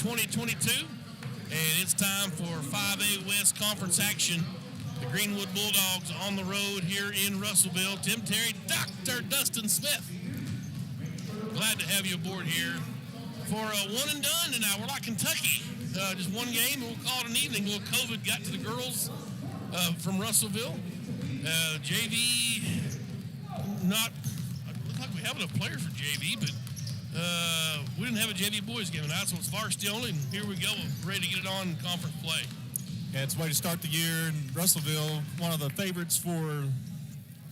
2022, and it's time for 5A West Conference action. The Greenwood Bulldogs on the road here in Russellville. Tim Terry, Dr. Dustin Smith. Glad to have you aboard here for a one and done tonight. We're like Kentucky. Just one game, and we'll call it an evening. A little COVID got to the girls from Russellville. JV, not, looks like we have enough players for JV, but we didn't have a JV boys game tonight, so it's varsity only, and here we go. We're ready to get it on in conference play. Yeah, it's a way to start the year, and Russellville, one of the favorites for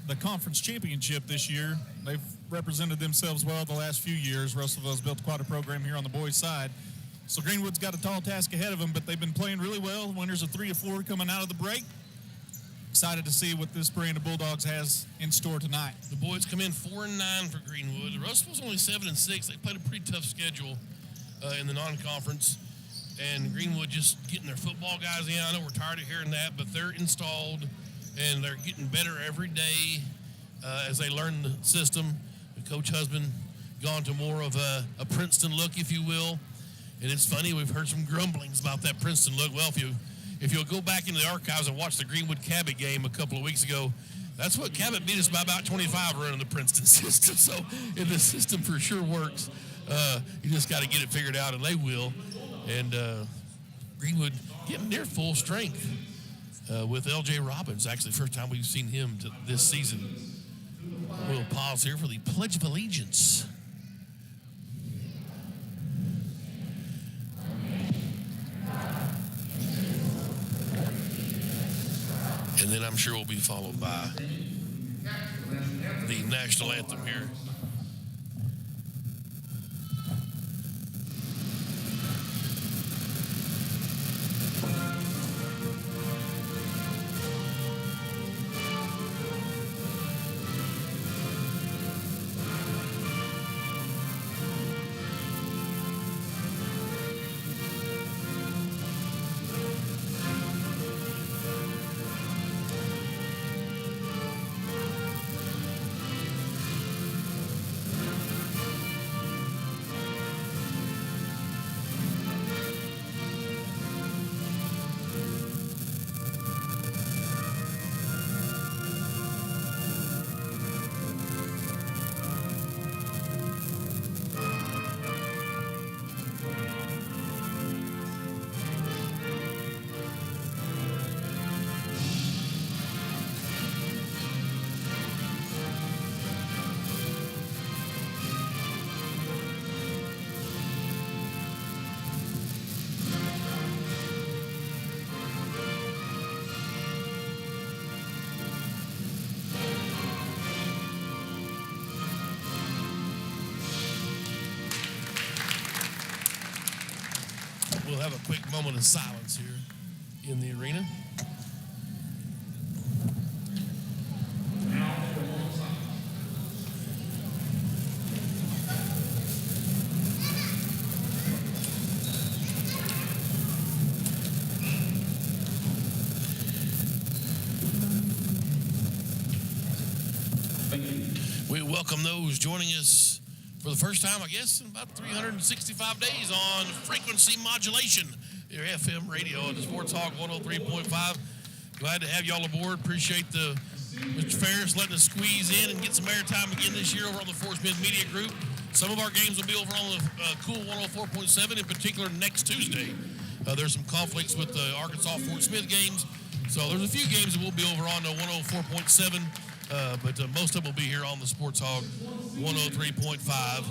the conference championship this year. They've represented themselves well the last few years. Russellville's built quite a program here on the boys' side. So Greenwood's got a tall task ahead of them, but they've been playing really well. Winners of 3 of 4 coming out of the break. Excited to see what this brand of Bulldogs has in store tonight. The boys come in 4-9 for Greenwood. Russellville's only 7-6. They played a pretty tough schedule in the non-conference. And Greenwood just getting their football guys in. I know we're tired of hearing that, but they're installed, and they're getting better every day as they learn the system. Coach Husband gone to more of a Princeton look, if you will. And it's funny, we've heard some grumblings about that Princeton look. Well, if you'll go back into the archives and watch the Greenwood Cabot game a couple of weeks ago, that's what Cabot beat us by about 25 running the Princeton system. So the system for sure works. You just got to get it figured out, and they will. And Greenwood getting near full strength with L.J. Robbins. Actually, first time we've seen him this season. A little pause here for the Pledge of Allegiance. And then I'm sure we'll be followed by the national anthem here. We'll have a quick moment of silence here in the arena. We welcome those joining us for the first time, I guess, in about 365 days on frequency modulation, your FM radio on the Sports Hog 103.5. Glad to have y'all aboard. Appreciate Mr. Ferris letting us squeeze in and get some airtime again this year over on the Force Mid Media Group. Some of our games will be over on the Cool 104.7, in particular next Tuesday. There's some conflicts with the Arkansas Fort Smith games, so there's a few games that will be over on the 104.7. But most of them will be here on the Sports Hog 103.5.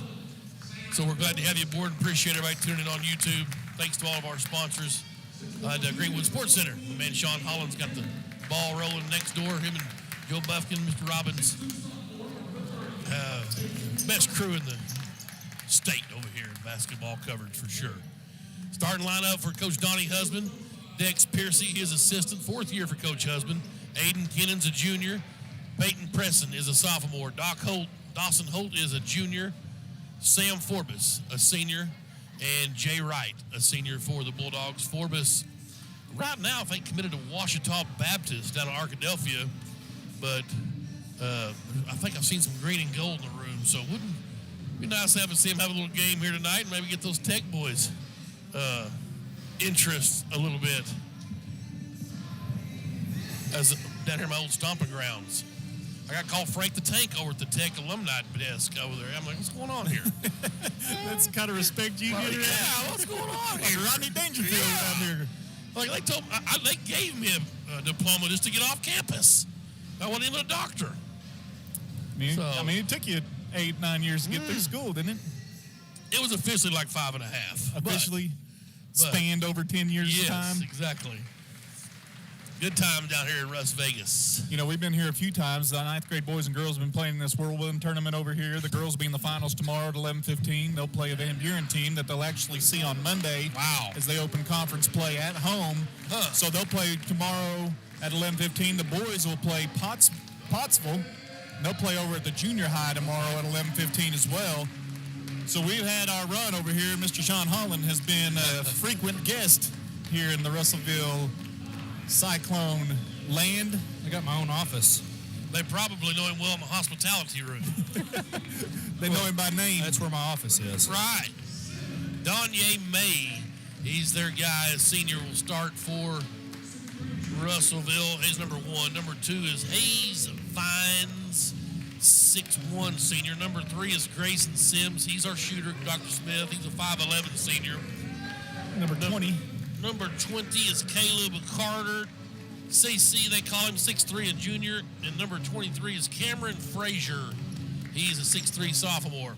So we're glad to have you aboard. Appreciate everybody tuning in on YouTube. Thanks to all of our sponsors at Greenwood Sports Center. My man Sean Holland's got the ball rolling next door. Him and Joe Buffkin, Mr. Robbins. Best crew in the state over here in basketball coverage for sure. Starting lineup for Coach Donnie Husband. Dex Piercy, his assistant, 4th year for Coach Husband. Aiden Kennon's a junior. Peyton Presson is a sophomore. Dawson Holt is a junior. Sam Forbes, a senior. And Jay Wright, a senior for the Bulldogs. Forbes, right now, I think, committed to Ouachita Baptist down in Arkadelphia. But I think I've seen some green and gold in the room. So it wouldn't be nice to see him have a little game here tonight and maybe get those Tech boys interest a little bit as down here in my old stomping grounds. I got called Frank the Tank over at the Tech alumni desk over there. I'm like, what's going on here? That's the kind of respect you get. Yeah, what's going on here? Like Rodney Dangerfield down here. Like they gave me a diploma just to get off campus. I wasn't even a doctor. I mean, it took you 8-9 years to get through school, didn't it? It was officially like 5.5. Officially spanned over 10 years of time? Yes, exactly. Good time down here in Las Vegas. You know, we've been here a few times. The 9th grade boys and girls have been playing in this Whirlwind tournament over here. The girls will be in the finals tomorrow at 11:15. They'll play a Van Buren team that they'll actually see on Monday. Wow. As they open conference play at home. Huh. So they'll play tomorrow at 11:15. The boys will play Pottsville. They'll play over at the junior high tomorrow at 11:15 as well. So we've had our run over here. Mr. Sean Holland has been a frequent guest here in the Russellville Cyclone land. I got my own office. They probably know him well in the hospitality room. They know him by name. That's where my office is. Right. Donye May, he's their guy. His senior will start for Russellville. He's number 1. Number 2 is Hayes Vines, 6'1" senior. Number 3 is Grayson Sims. He's our shooter. Dr. Smith, he's a 5'11" senior. Number 20. Number 20 is Caleb Carter. CC, they call him 6'3", a junior. And number 23 is Cameron Frazier. He's a 6'3" sophomore.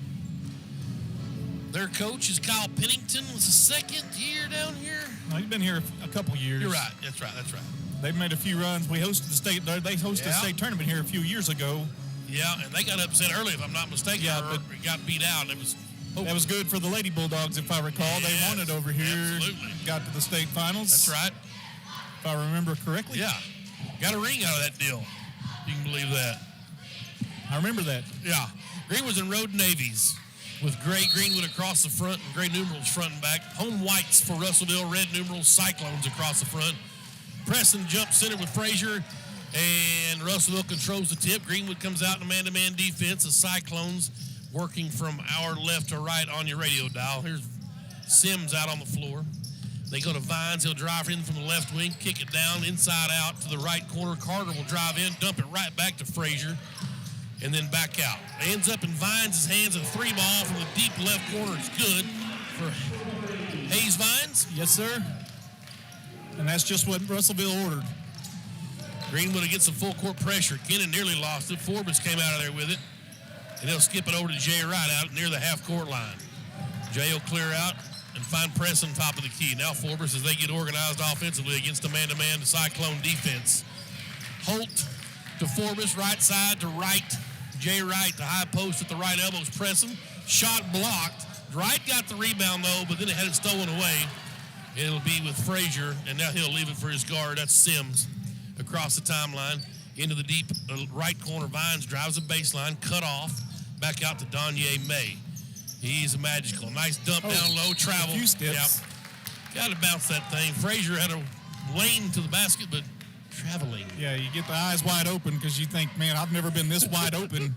Their coach is Kyle Pennington. Was his second year down here. No, he's been here a couple years. You're right. That's right. They've made a few runs. We hosted they hosted a state tournament here a few years ago. Yeah, and they got upset early, if I'm not mistaken. Yeah, or got beat out. That was good for the Lady Bulldogs, if I recall. Yes, they won it over here. Absolutely. Got to the state finals. That's right. If I remember correctly. Yeah. Got a ring out of that deal. You can believe that. I remember that. Yeah. Greenwood's in road navies with gray Greenwood across the front and gray numerals front and back. Home whites for Russellville, red numerals, Cyclones across the front. Preston jumps center with Frazier, and Russellville controls the tip. Greenwood comes out in man-to-man defense. The Cyclones working from our left to right on your radio dial. Here's Sims out on the floor. They go to Vines. He'll drive in from the left wing, kick it down, inside out to the right corner. Carter will drive in, dump it right back to Frazier, and then back out. It ends up in Vines' hands. A 3-ball from the deep left corner is good for Hayes Vines. Yes, sir. And that's just what Russellville ordered. Greenwood against some full court pressure. Kennan nearly lost it. Forbes came out of there with it. And they'll skip it over to Jay Wright out near the half-court line. Jay will clear out and find Preston top of the key. Now Forbes, as they get organized offensively against the man-to-man Cyclone defense. Holt to Forbes, right side to Wright. Jay Wright, the high post at the right elbow is Preston. Shot blocked. Wright got the rebound, though, but then it had it stolen away. It'll be with Frazier, and now he'll leave it for his guard. That's Sims across the timeline. Into the deep right corner. Vines drives the baseline, cut off, back out to Donye May. He's magical. Nice dump down low, travel. A few steps. Yep. Got to bounce that thing. Frazier had a lane to the basket, but traveling. Yeah, you get the eyes wide open because you think, man, I've never been this wide open.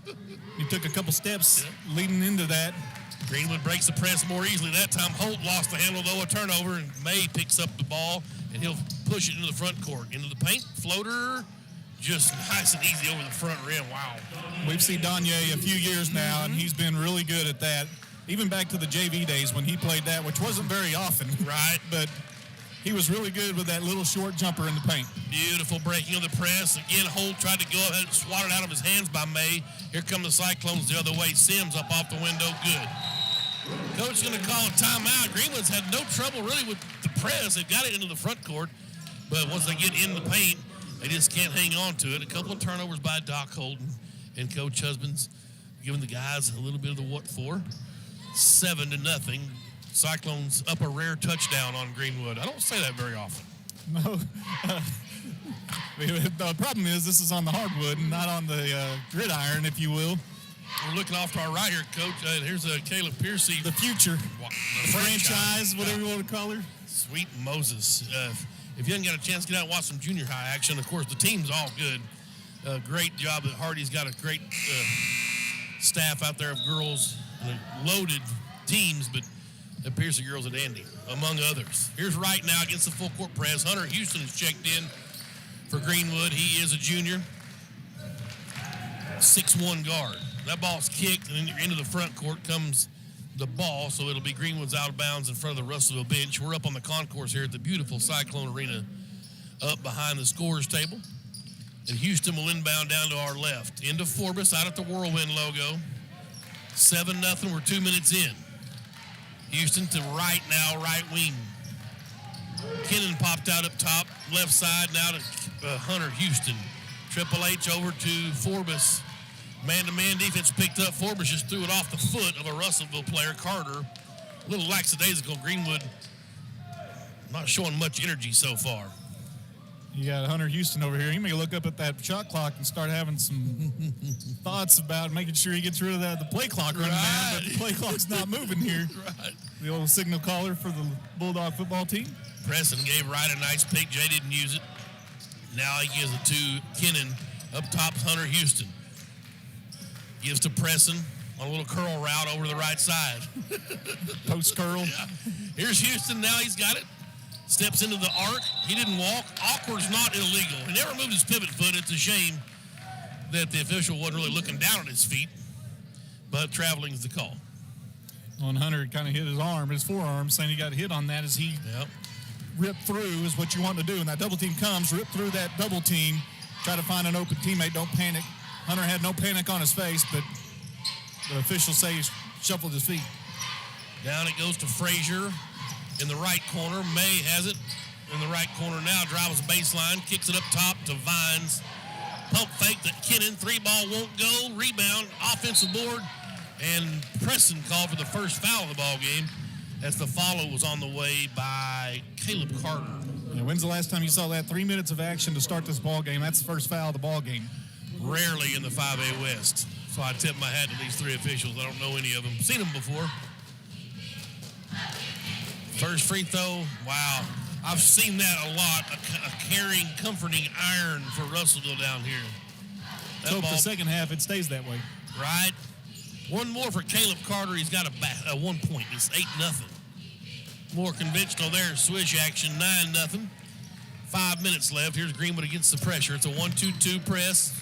You took a couple steps leading into that. Greenwood breaks the press more easily. That time Holt lost the handle, though, a turnover, and May picks up the ball, and he'll push it into the front court. Into the paint, floater, just nice and easy over the front rim. Wow. We've seen Donye a few years now, and he's been really good at that. Even back to the JV days when he played that, which wasn't very often. Right. But he was really good with that little short jumper in the paint. Beautiful breaking of the press. Again, Holt tried to go ahead and swat it out of his hands by May. Here come the Cyclones the other way. Sims up off the window. Good. Coach is going to call a timeout. Greenwood's had no trouble really with the press. They've got it into the front court. But once they get in the paint, they just can't hang on to it. A couple of turnovers by Doc Holden and Coach Husbands giving the guys a little bit of the what for. 7-0. Cyclones up a rare touchdown on Greenwood. I don't say that very often. No. The problem is this is on the hardwood and not on the gridiron, if you will. We're looking off to our right here, Coach. Here's Caleb Piercy. The future. The franchise, whatever you want to call her. Sweet Moses. If you haven't got a chance to get out and watch some junior high action, of course, the team's all good. Great job that Hardy's got a great staff out there of girls, loaded teams, but at Pierce Girls at Andy, among others. Here's Wright now against the full court press. Hunter Houston is checked in for Greenwood. He is a junior. 6'1" guard. That ball's kicked, and into the front court comes the ball, so it'll be Greenwood's out of bounds in front of the Russellville bench. We're up on the concourse here at the beautiful Cyclone Arena up behind the scorer's table. And Houston will inbound down to our left. Into Forbes out at the Whirlwind logo. 7-0. We're 2 minutes in. Houston to Wright now, right wing. Kennan popped out up top, left side, now to Hunter Houston. Triple H over to Forbes. Man-to-man defense picked up. Forbes just threw it off the foot of a Russellville player, Carter. A little lackadaisical. Greenwood not showing much energy so far. You got Hunter Houston over here. He may look up at that shot clock and start having some thoughts about making sure he gets rid of the play clock running down, but the play clock's not moving here. Right. The old signal caller for the Bulldog football team. Preston gave Wright a nice pick. Jay didn't use it. Now he gives it to Kennan. Up top, Hunter Houston. Gives to Preston on a little curl route over to the right side. Post curl. Yeah. Here's Houston. Now he's got it. Steps into the arc. He didn't walk. Awkward's not illegal. He never moved his pivot foot. It's a shame that the official wasn't really looking down at his feet. But traveling is the call. On Hunter kind of hit his forearm, saying he got hit on that as he ripped through is what you want to do. And that double team comes, rip through that double team, try to find an open teammate, don't panic. Hunter had no panic on his face, but the officials say he shuffled his feet. Down it goes to Frazier in the right corner. May has it in the right corner now, drives the baseline, kicks it up top to Vines. Pump fake to Kennan, 3-ball won't go, rebound, offensive board, and Preston called for the first foul of the ball game as the follow was on the way by Caleb Carter. Yeah, when's the last time you saw that? 3 minutes of action to start this ball game. That's the first foul of the ball game. Rarely in the 5A West. So I tip my hat to these three officials. I don't know any of them. Seen them before. First free throw, wow. I've seen that a lot, a caring, comforting iron for Russellville down here. That So ball, for the second half, it stays that way. right? One more for Caleb Carter. He's got a 1 point. It's 8-0. More conventional there. Swish action, 9-0. 5 minutes left. Here's Greenwood against the pressure. It's a 1-2-2 press.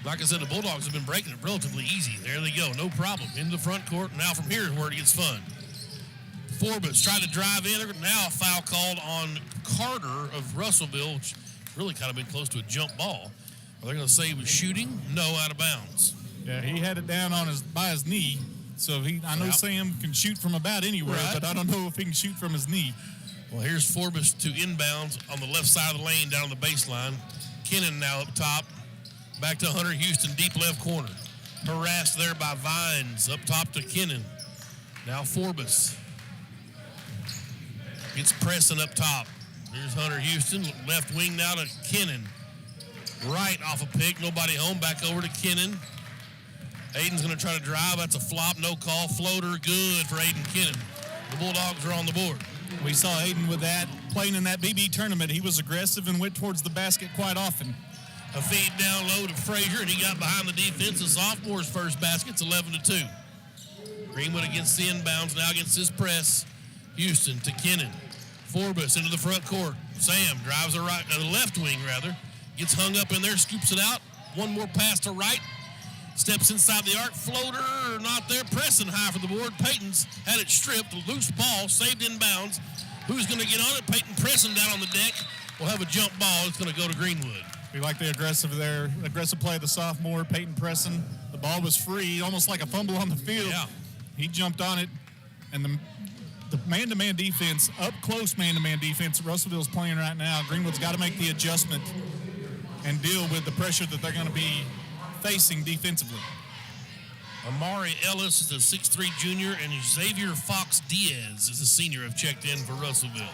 Like I said, the Bulldogs have been breaking it relatively easy. There they go. No problem. In the front court. Now from here is where it gets fun. Forbes tried to drive in. Now a foul called on Carter of Russellville, which really kind of been close to a jump ball. Are they going to say he was shooting? No, out of bounds. Yeah, he had it down on by his knee. So I know Sam can shoot from about anywhere, Right. but I don't know if he can shoot from his knee. Well, here's Forbes to inbounds on the left side of the lane down on the baseline. Kennan now up top. Back to Hunter Houston, deep left corner. Harassed there by Vines. Up top to Kennan. Now Forbes. Gets Preston up top. Here's Hunter Houston. Left wing now to Kennan. Right off a pick. Nobody home. Back over to Kennan. Aiden's going to try to drive. That's a flop. No call. Floater. Good for Aiden Kennan. The Bulldogs are on the board. We saw Aiden with that, playing in that BB tournament. He was aggressive and went towards the basket quite often. A feed down low to Frazier, and he got behind the defense. The sophomore's first basket's 11-2. Greenwood against the inbounds, now against his press. Houston to Kennan. Forbes into the front court. Sam drives the left wing, gets hung up in there, scoops it out. One more pass to right. Steps inside the arc. Floater, not there. Pressing high for the board. Peyton's had it stripped. Loose ball, saved in bounds. Who's going to get on it? Peyton pressing down on the deck. We'll have a jump ball. It's going to go to Greenwood. We like the aggressive play of the sophomore, Peyton Presson. The ball was free, almost like a fumble on the field. Yeah. He jumped on it, and the man-to-man defense, up-close man-to-man defense Russellville's playing right now, Greenwood's got to make the adjustment and deal with the pressure that they're going to be facing defensively. Amari Ellis is a 6'3 junior, and Xavier Fox Diaz is a senior, have checked in for Russellville.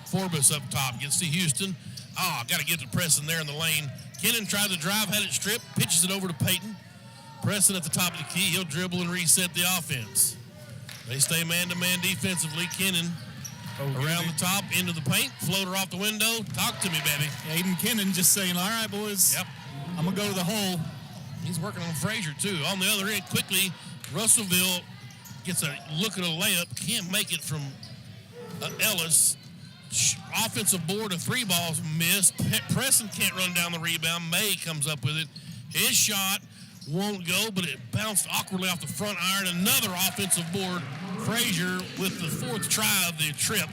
Forbes up top, gets to Houston. Got to get to Preston there in the lane. Kennan tried to drive, had it stripped, pitches it over to Peyton. Preston at the top of the key. He'll dribble and reset the offense. They stay man-to-man defensively. Kennan around the top, into the paint, floater off the window. Talk to me, baby. Aiden Kennan just saying, all right, boys, Yep. I'm going to go to the hole. He's working on Frazier, too. On the other end, quickly, Russellville gets a look at a layup, can't make it from Ellis. Offensive board of 3 balls missed. Preston can't run down the rebound. May comes up with it. His shot won't go, but it bounced awkwardly off the front iron. Another offensive board. Frazier with the 4th try of the trip.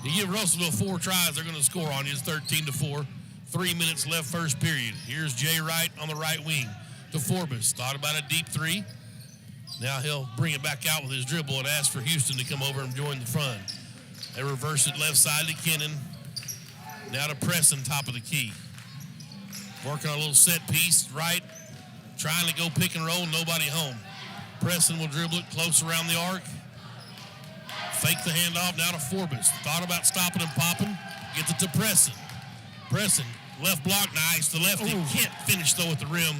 You give Russellville 4 tries, they're going to score on you. It's 13-4. 3 minutes left first period. Here's Jay Wright on the right wing to Forbes. Thought about a deep 3. Now he'll bring it back out with his dribble and ask for Houston to come over and join the front. They reverse it left side to Kennan. Now to Preston, top of the key. Working on a little set piece, right. Trying to go pick and roll, nobody home. Preston will dribble it close around the arc. Fake the handoff now to Forbes. Thought about stopping and popping. Gets it to Preston. Preston, left block, nice. The lefty can't finish though at the rim.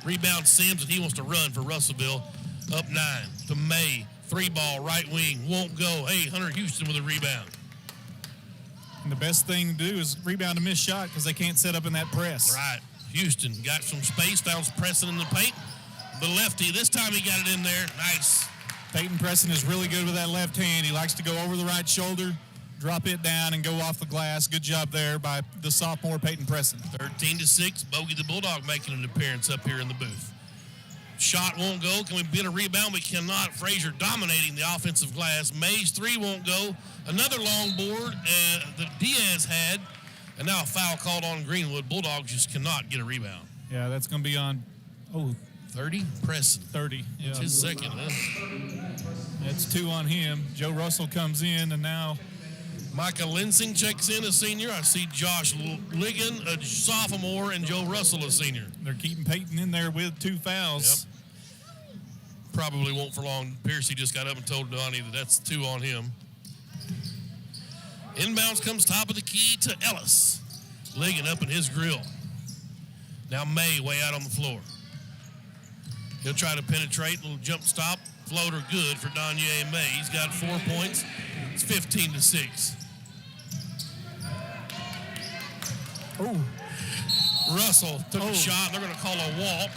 Rebound Sims, and he wants to run for Russellville. Up 9 to May. 3 ball, right wing, won't go. Hey, Hunter Houston with a rebound. And the best thing to do is rebound a missed shot because they can't set up in that press. Right. Houston got some space, found Preston in the paint. The lefty, this time he got it in there. Nice. Peyton Preston is really good with that left hand. He likes to go over the right shoulder, drop it down, and go off the glass. Good job there by the sophomore Peyton Preston. 13-6. Bogey the Bulldog making an appearance up here in the booth. Shot won't go. Can we get a rebound? We cannot. Frazier dominating the offensive glass. May's 3 won't go. Another long board that Diaz had. And now a foul called on Greenwood. Bulldogs just cannot get a rebound. Yeah, that's going to be on, 30? Preston. 30. Yeah. It's his second, huh? That's 2 on him. Joe Russell comes in, and now Micah Linsing checks in, a senior. I see Josh Ligon, a sophomore, and Joe Russell, a senior. They're keeping Peyton in there with 2 fouls. Yep. Probably won't for long. Piercy just got up and told Donnie that that's 2 on him. Inbounds comes top of the key to Ellis. Ligon up in his grill. Now May way out on the floor. He'll try to penetrate. Little jump stop. Floater good for Danye May. He's got 4 points. It's 15-6. Russell took a shot. They're going to call a walk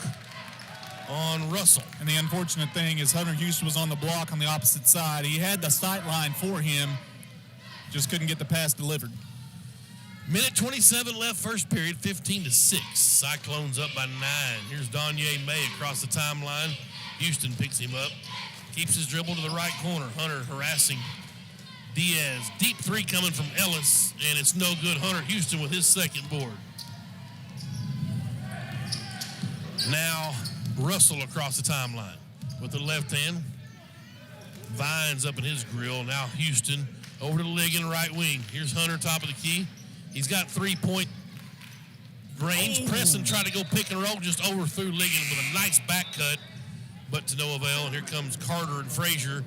on Russell. And the unfortunate thing is Hunter Houston was on the block on the opposite side. He had the sight line for him. Just couldn't get the pass delivered. Minute 27 left first period, 15-6. Cyclones up by 9. Here's Danye May across the timeline. Houston picks him up. Keeps his dribble to the right corner. Hunter harassing Diaz. Deep 3 coming from Ellis, and it's no good. Hunter Houston with his second board. Now Russell across the timeline with the left hand. Vines up in his grill. Now Houston over to Ligon, right wing. Here's Hunter, top of the key. He's got 3-point range. Preston tried to go pick and roll, just overthrew Ligon with a nice back cut, but to no avail. And here comes Carter and Frazier.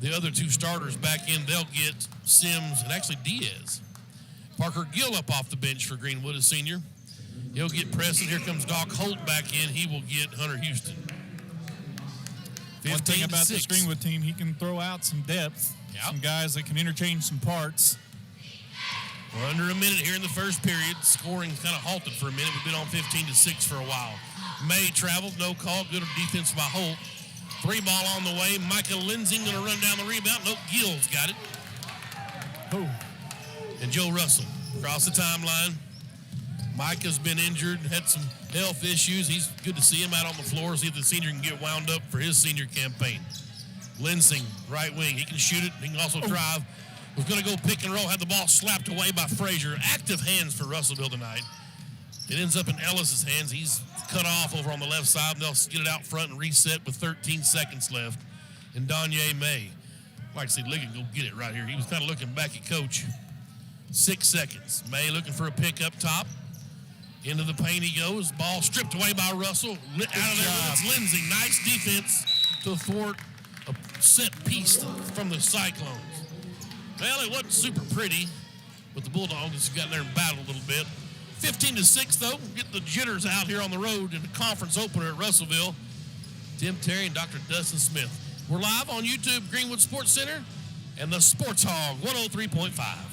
The other 2 starters back in. They'll get Sims and actually Diaz. Parker Gill up off the bench for Greenwood, a senior. He'll get Preston. Here comes Doc Holt back in. He will get Hunter Houston. One thing about this Greenwood team, he can throw out some depth. Yep. Some guys that can interchange some parts. We're under a minute here in the first period. Scoring's kind of halted for a minute. We've been on 15-6 for a while. May traveled, no call. Good defense by Holt. 3 ball on the way. Micah Linsing going to run down the rebound. Nope, Gill's got it. And Joe Russell across the timeline. Micah's been injured, had some health issues. He's good to see him out on the floor, see if the senior can get wound up for his senior campaign. Linsing, right wing. He can shoot it. He can also drive. Was going to go pick and roll. Had the ball slapped away by Frazier. Active hands for Russellville tonight. It ends up in Ellis's hands. He's cut off over on the left side. They'll get it out front and reset with 13 seconds left. And Danye May. I'd like to see Ligon go get it right here. He was kind of looking back at Coach. 6 seconds. May looking for a pick up top. Into the paint he goes. Ball stripped away by Russell. Out of there it's Lindsay. Nice defense to thwart a set piece from the Cyclones. Well, it wasn't super pretty, but the Bulldogs got in there and battled a little bit. 15-6, though. Get the jitters out here on the road in the conference opener at Russellville. Tim Terry and Dr. Dustin Smith. We're live on YouTube, Greenwood Sports Center, and the Sports Hog 103.5.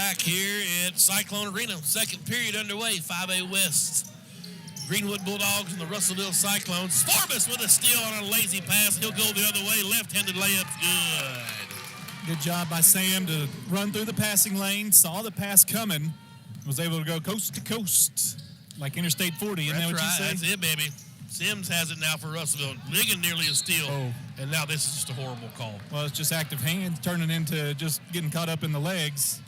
back here at Cyclone Arena. Second period underway, 5A West. Greenwood Bulldogs and the Russellville Cyclones. Forbes with a steal on a lazy pass. He'll go the other way. Left-handed layup. Good. Good job by Sam to run through the passing lane, saw the pass coming, was able to go coast to coast like Interstate 40. Isn't that what you say? That's it, baby. Sims has it now for Russellville. Ligon nearly a steal. Oh. And now this is just a horrible call. Well, it's just active hands turning into just getting caught up in the legs.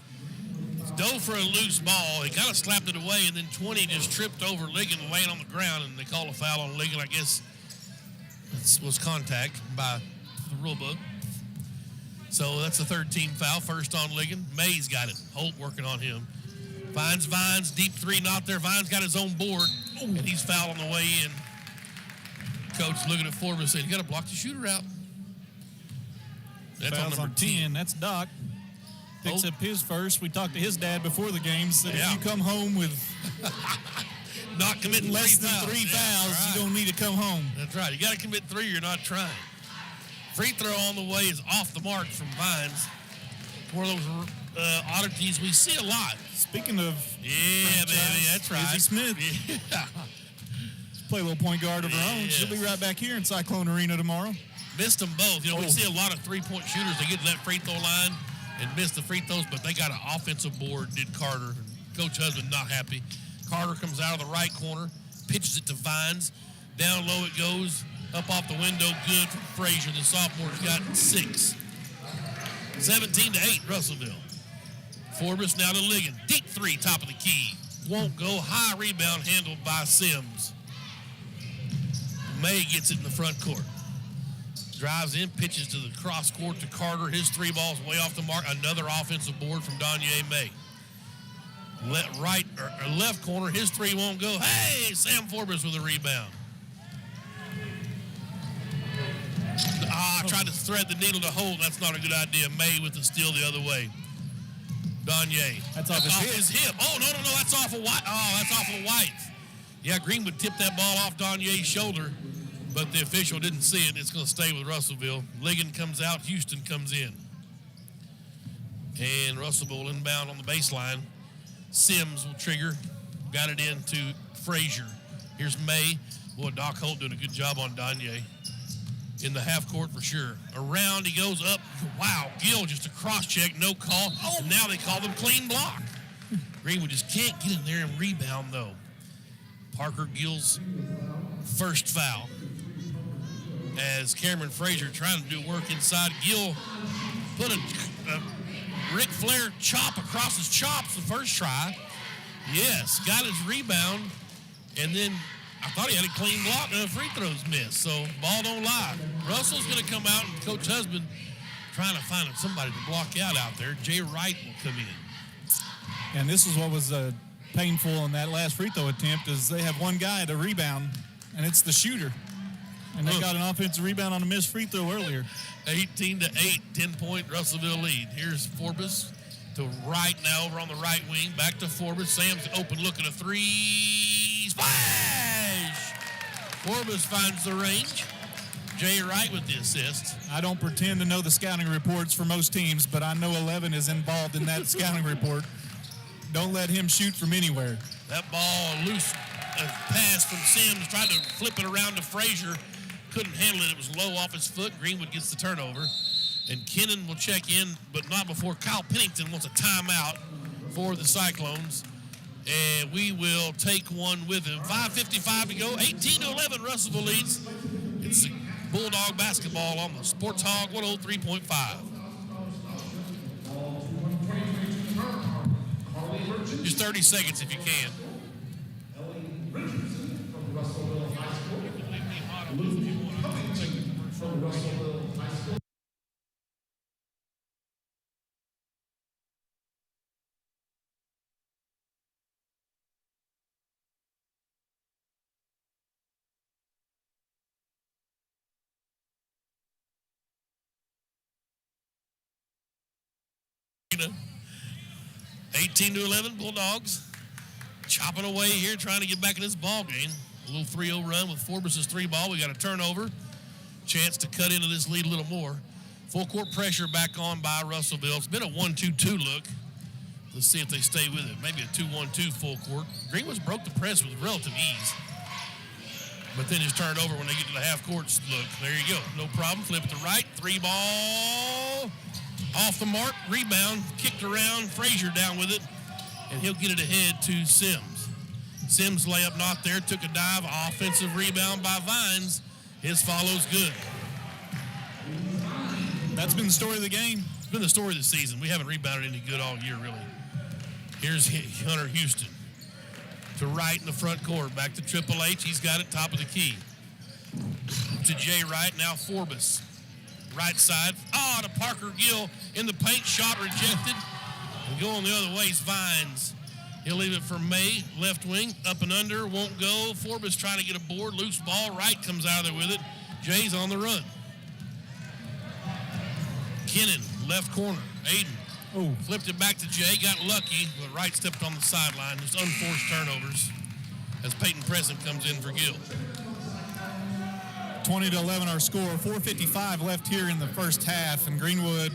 Dove for a loose ball. He kind of slapped it away, and then 20 just tripped over Ligon laying on the ground, and they call a foul on Ligon. I guess it was contact by the rule book. So that's the third team foul. First on Ligon. May's got it. Holt working on him. Finds Vines. Deep three not there. Vines got his own board, and he's fouled on the way in. Coach looking at Forbes and saying, you got to block the shooter out. That's Fouls on number 10. That's Doc. Picks up his first. We talked to his dad before the game. Said if you come home with not committing less than three fouls, right. You don't need to come home. That's right. You got to commit 3. You're not trying. Free throw on the way is off the mark from Vines. One of those oddities we see a lot. Speaking of baby, that's right. Izzy Smith. Yeah. Play a little point guard of her own. She'll be right back here in Cyclone Arena tomorrow. Missed them both. You know, we see a lot of three-point shooters. They get to that free throw line and miss the free throws, but they got an offensive board, did Carter. Coach Husband not happy. Carter comes out of the right corner, pitches it to Vines. Down low it goes, up off the window, good from Frazier. The sophomore's got 6. 17-8, Russellville. Forbes now to Ligon. Deep 3, top of the key. Won't go. High rebound handled by Sims. May gets it in the front court. Drives in, pitches to the cross court to Carter. His 3 balls way off the mark. Another offensive board from Danye May. Left corner, his 3 won't go. Hey, Sam Forbes with a rebound. Tried to thread the needle to hold. That's not a good idea. May with the steal the other way. Danye. That's off his hip. Oh, no. That's off of White. Oh, that's off of White. Yeah, Greenwood tipped that ball off Danye's shoulder, but the official didn't see it. It's going to stay with Russellville. Ligon comes out. Houston comes in. And Russellville inbound on the baseline. Sims will trigger. Got it into Frazier. Here's May. Boy, Doc Holt doing a good job on Danye. In the half court for sure. Around, he goes up. Wow, Gill just a cross check, no call. And now they call them clean block. Greenwood just can't get in there and rebound though. Parker Gill's first foul. As Cameron Frazier trying to do work inside. Gill put a Ric Flair chop across his chops the first try. Yes, got his rebound. And then I thought he had a clean block and the free throws missed. So ball don't lie. Russell's going to come out and Coach Husband trying to find somebody to block out there. Jay Wright will come in. And this is what was painful in that last free throw attempt is they have one guy to rebound, and it's the shooter. And they got an offensive rebound on a missed free throw earlier. 18-8, 10-point Russellville lead. Here's Forbes to Wright now over on the right wing. Back to Forbes. Sam's open looking a 3. Splash! Forbes finds the range. Jay Wright with the assist. I don't pretend to know the scouting reports for most teams, but I know 11 is involved in that scouting report. Don't let him shoot from anywhere. That ball, loose pass from Sims, tried to flip it around to Frazier. Couldn't handle it. It was low off his foot. Greenwood gets the turnover. And Kennan will check in, but not before Kyle Pennington wants a timeout for the Cyclones. And we will take one with him. 5:55 to go. 18-11, Russellville leads. It's the Bulldog basketball on the Sports Hog 103.5. Just 30 seconds if you can. Arena. 18-11 Bulldogs chopping away here, trying to get back in this ball game. A little 3-0 run with Forbes' 3 ball. We got a turnover. Chance to cut into this lead a little more. Full court pressure back on by Russellville. It's been a 1-2-2 look. Let's see if they stay with it. Maybe a 2-1-2 full court. Greenwood's broke the press with relative ease. But then just turn it over when they get to the half court. Look, there you go. No problem. Flip it to right. 3 ball. Off the mark. Rebound. Kicked around. Frazier down with it. And he'll get it ahead to Sims. Sims layup not there. Took a dive. Offensive rebound by Vines. His follow's good. That's been the story of the game. It's been the story of the season. We haven't rebounded any good all year, really. Here's Hunter Houston. To right in the front court. Back to Triple H. He's got it top of the key. To Jay Wright. Now Forbes. Right side. To Parker Gill in the paint. Shot rejected. And going the other way is Vines. He'll leave it for May. Left wing. Up and under. Won't go. Forbes trying to get a board. Loose ball. Wright comes out of there with it. Jay's on the run. Kennan. Left corner. Aiden. Flipped it back to Jay, got lucky, but Wright stepped on the sideline. Just unforced turnovers as Peyton Preston comes in for Gill. 20-11 our score. 4:55 left here in the first half, and Greenwood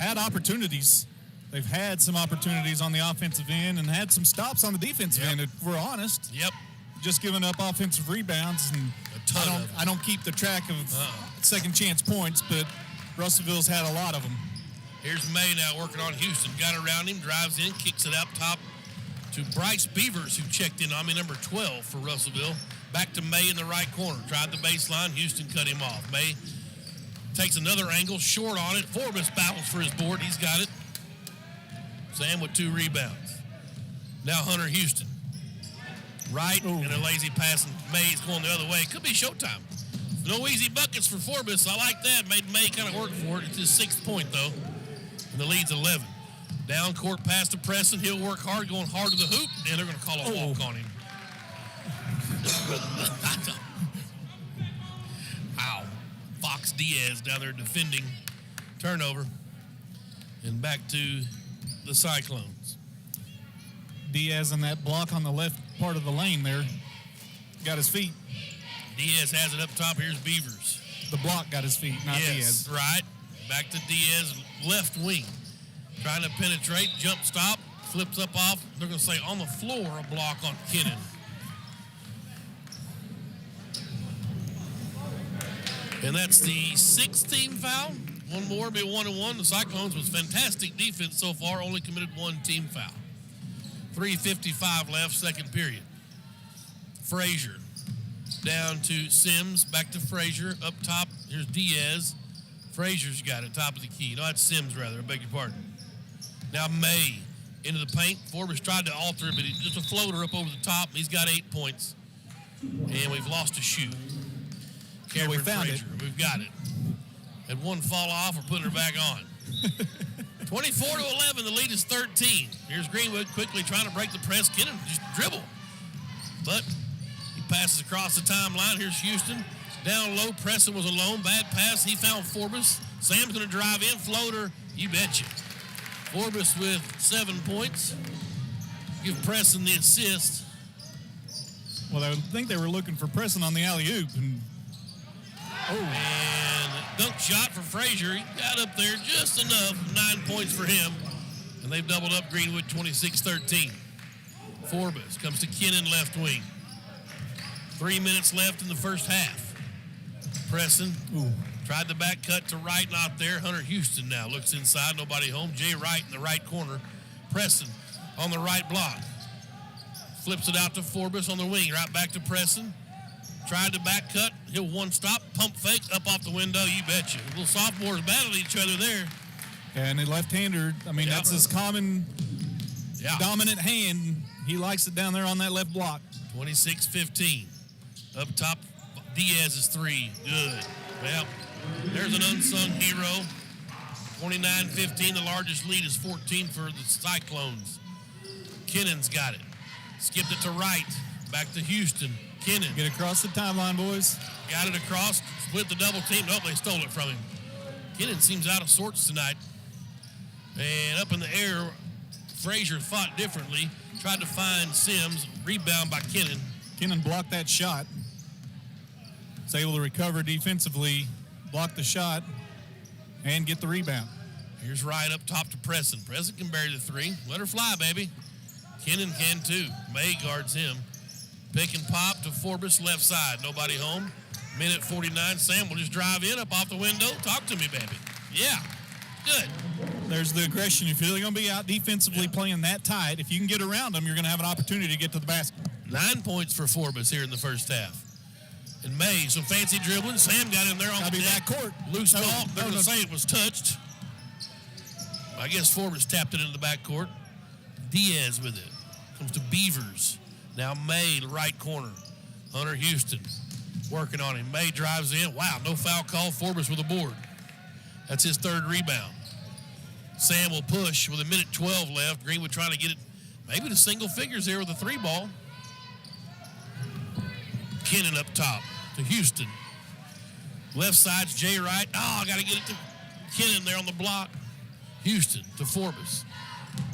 had opportunities. They've had some opportunities on the offensive end and had some stops on the defensive end, if we're honest. Yep. Just giving up offensive rebounds, and I don't keep the track of second chance points, but Russellville's had a lot of them. Here's May now working on Houston. Got around him, drives in, kicks it up top to Bryce Beavers, who checked in on me, number 12 for Russellville. Back to May in the right corner. Tried the baseline. Houston cut him off. May takes another angle, short on it. Forbes battles for his board. He's got it. Sam with 2 rebounds. Now Hunter Houston. Right, and a lazy pass, and May's going the other way. Could be showtime. No easy buckets for Forbes. I like that. Made May kind of work for it. It's his 6th point, though. And the lead's 11. Down court pass to Preston. He'll work hard, going hard to the hoop, and they're going to call a walk on him. Wow. Fox Diaz down there defending. Turnover. And back to the Cyclones. Diaz in that block on the left part of the lane there. Got his feet. Diaz has it up top. Here's Beavers. The block got his feet, not Diaz. Right. Back to Diaz, left wing. Trying to penetrate, jump stop, flips up off. They're going to say on the floor, a block on Kennan. And that's the 6th team foul. One more, be 1-1. The Cyclones was fantastic defense so far, only committed 1 team foul. 3:55 left, second period. Frazier down to Sims, back to Frazier, up top. Here's Diaz. Frazier's got it, top of the key. No, that's Sims, rather. I beg your pardon. Now May into the paint. Forbes tried to alter it, but he's just a floater up over the top. He's got 8 points. And we've lost a shoe. We found Frazier. We've got it. Had one fall off. We're putting her back on. 24-11. The lead is 13. Here's Greenwood quickly trying to break the press. Kennan just dribble. But he passes across the timeline. Here's Houston. Down low, Preston was alone. Bad pass. He found Forbes. Sam's going to drive in. Floater. You betcha. Forbes with 7 points. Give Preston the assist. Well, I think they were looking for Preston on the alley-oop. And dunk shot for Frazier. He got up there just enough. 9 points for him. And they've doubled up Greenwood 26-13. Forbes comes to Kennan left wing. 3 minutes left in the first half. Preston tried the back cut to right, not there. Hunter Houston now looks inside, nobody home. Jay Wright in the right corner. Preston on the right block. Flips it out to Forbes on the wing, right back to Preston. Tried the back cut, he'll one stop, pump fake, up off the window, you betcha. The little sophomores battled each other there. And a left-hander, that's his common dominant hand. He likes it down there on that left block. 26-15. Up top, Diaz's 3. Good. Well, there's an unsung hero. 29-15. The largest lead is 14 for the Cyclones. Kennan's got it. Skipped it to right. Back to Houston. Kennan. Get across the timeline, boys. Got it across. Split the double team. Nope, they stole it from him. Kennan seems out of sorts tonight. And up in the air, Frazier fought differently. Tried to find Sims. Rebound by Kennan. Kennan blocked that shot. Was able to recover defensively, block the shot, and get the rebound. Here's Wright up top to Preston. Preston can bury the three. Let her fly, baby. Kennan can too. May guards him. Pick and pop to Forbes left side. Nobody home. Minute 49. Sam will just drive in up off the window. Talk to me, baby. Yeah. Good. There's the aggression. If you're going to be out defensively playing that tight, if you can get around them, you're going to have an opportunity to get to the basket. 9 points for Forbes here in the first half. And May, some fancy dribbling. Sam got in there on the deck. Back court. Loose ball. They're going to say it was touched. I guess Forbes tapped it into the backcourt. Diaz with it. Comes to Beavers. Now May, right corner. Hunter Houston working on him. May drives in. Wow, no foul call. Forbes with a board. That's his third rebound. Sam will push with a minute 12 left. Greenwood trying to get it maybe to single figures here with a three ball. Kennan up top to Houston. Left side's Jay Wright. Oh, I got to get it to Kennan there on the block. Houston to Forbes.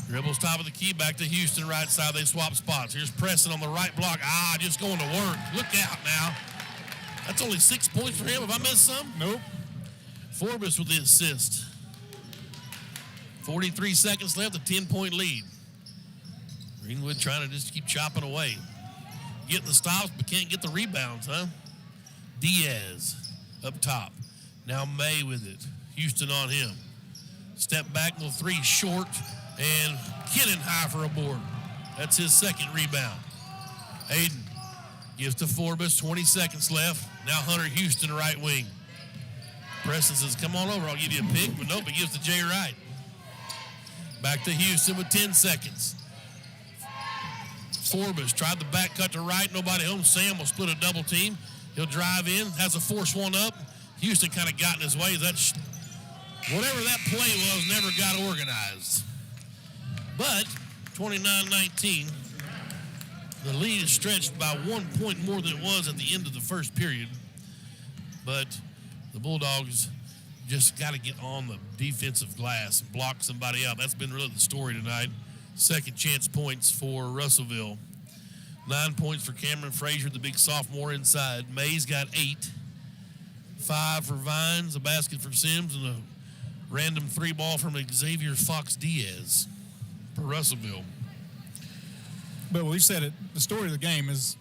Dribbles top of the key, back to Houston, right side. They swap spots. Here's Preston on the right block. Just going to work. Look out now. That's only 6 points for him. Have I missed some? Nope. Forbes with the assist. 43 seconds left, a 10-point lead. Greenwood trying to just keep chopping away. Getting the stops, but can't get the rebounds, huh? Diaz up top. Now May with it. Houston on him. Step back, little three short, and Kennan high for a board. That's his second rebound. Aiden gives to Forbes, 20 seconds left. Now Hunter Houston, right wing. Preston says, come on over, I'll give you a pick, but nope, he gives to Jay Wright. Back to Houston with 10 seconds. Forbes tried the back cut to Wright, nobody home. Sam will split a double team. He'll drive in, has a force one up. Houston kind of got in his way. Whatever that play was never got organized. But 29-19, the lead is stretched by 1 point more than it was at the end of the first period. But the Bulldogs just got to get on the defensive glass and block somebody out. That's been really the story tonight. Second chance points for Russellville. 9 points for Cameron Frazier, the big sophomore inside. May's got 8. 5 for Vines, a basket for Sims, and a random three ball from Xavier Fox Diaz for Russellville. But we said it, the story of the game is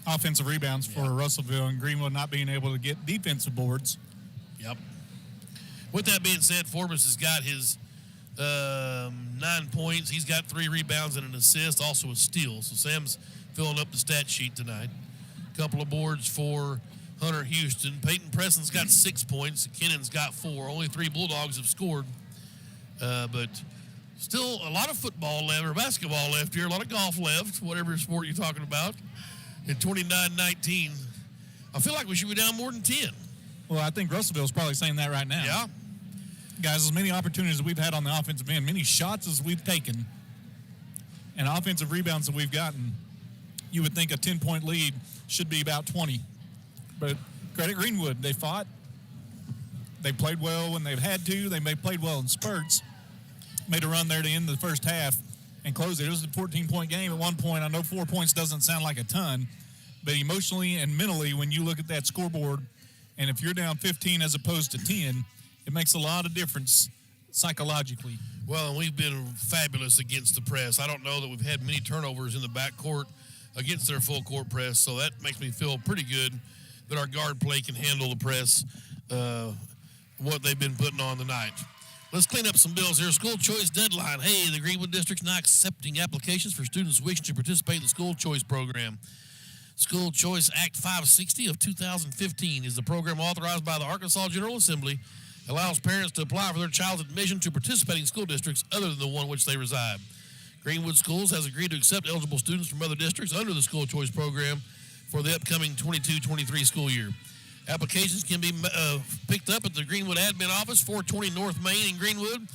offensive rebounds for Russellville and Greenwood not being able to get defensive boards. Yep. With that being said, Forbes has got his 9 points. He's got 3 rebounds and an assist, also a steal. So Sam's filling up the stat sheet tonight. A couple of boards for Hunter Houston. Peyton Preston's got 6 points. Kennan's got 4. Only 3 Bulldogs have scored. But still a lot of football left, or basketball left here, a lot of golf left, whatever sport you're talking about. In 29-19, I feel like we should be down more than 10. Well, I think Russellville's probably saying that right now. Yeah. Guys, as many opportunities as we've had on the offensive end, many shots as we've taken, and offensive rebounds that we've gotten, you would think a 10-point lead should be about 20. But credit Greenwood. They fought. They played well when they've had to. They played well in spurts. Made a run there to end the first half and close it. It was a 14-point game at one point. I know 4 points doesn't sound like a ton, but emotionally and mentally, when you look at that scoreboard, and if you're down 15 as opposed to 10, it makes a lot of difference psychologically. Well, and we've been fabulous against the press. I don't know that we've had many turnovers in the backcourt against their full court press, so that makes me feel pretty good that our guard play can handle the press, what they've been putting on tonight. Let's clean up some bills here. School choice deadline. Hey, the Greenwood District's now accepting applications for students wishing to participate in the school choice program. School Choice Act 560 of 2015 is the program authorized by the Arkansas General Assembly. Allows parents to apply for their child's admission to participating school districts other than the one which they reside. Greenwood Schools has agreed to accept eligible students from other districts under the school choice program for the upcoming 22-23 school year. Applications can be picked up at the Greenwood Admin Office, 420 North Main in Greenwood,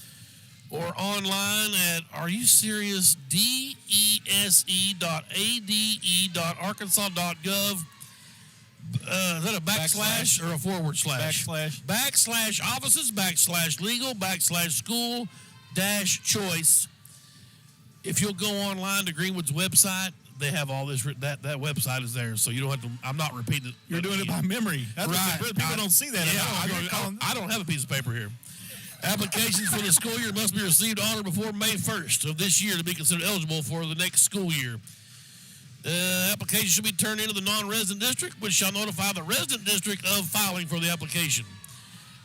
or online at, are you serious, dese.ade.arkansas.gov. Is that a backslash or a forward slash? Backslash offices, backslash legal, backslash school, dash choice. If you'll go online to Greenwood's website, they have all this. That website is there, so you don't have to. I'm not repeating it. You're doing it by memory. That's right. People don't see that. Yeah, I don't have a piece of paper here. Applications for the school year must be received on or before May 1st of this year to be considered eligible for the next school year. Application should be turned into the non-resident district, which shall notify the resident district of filing for the application.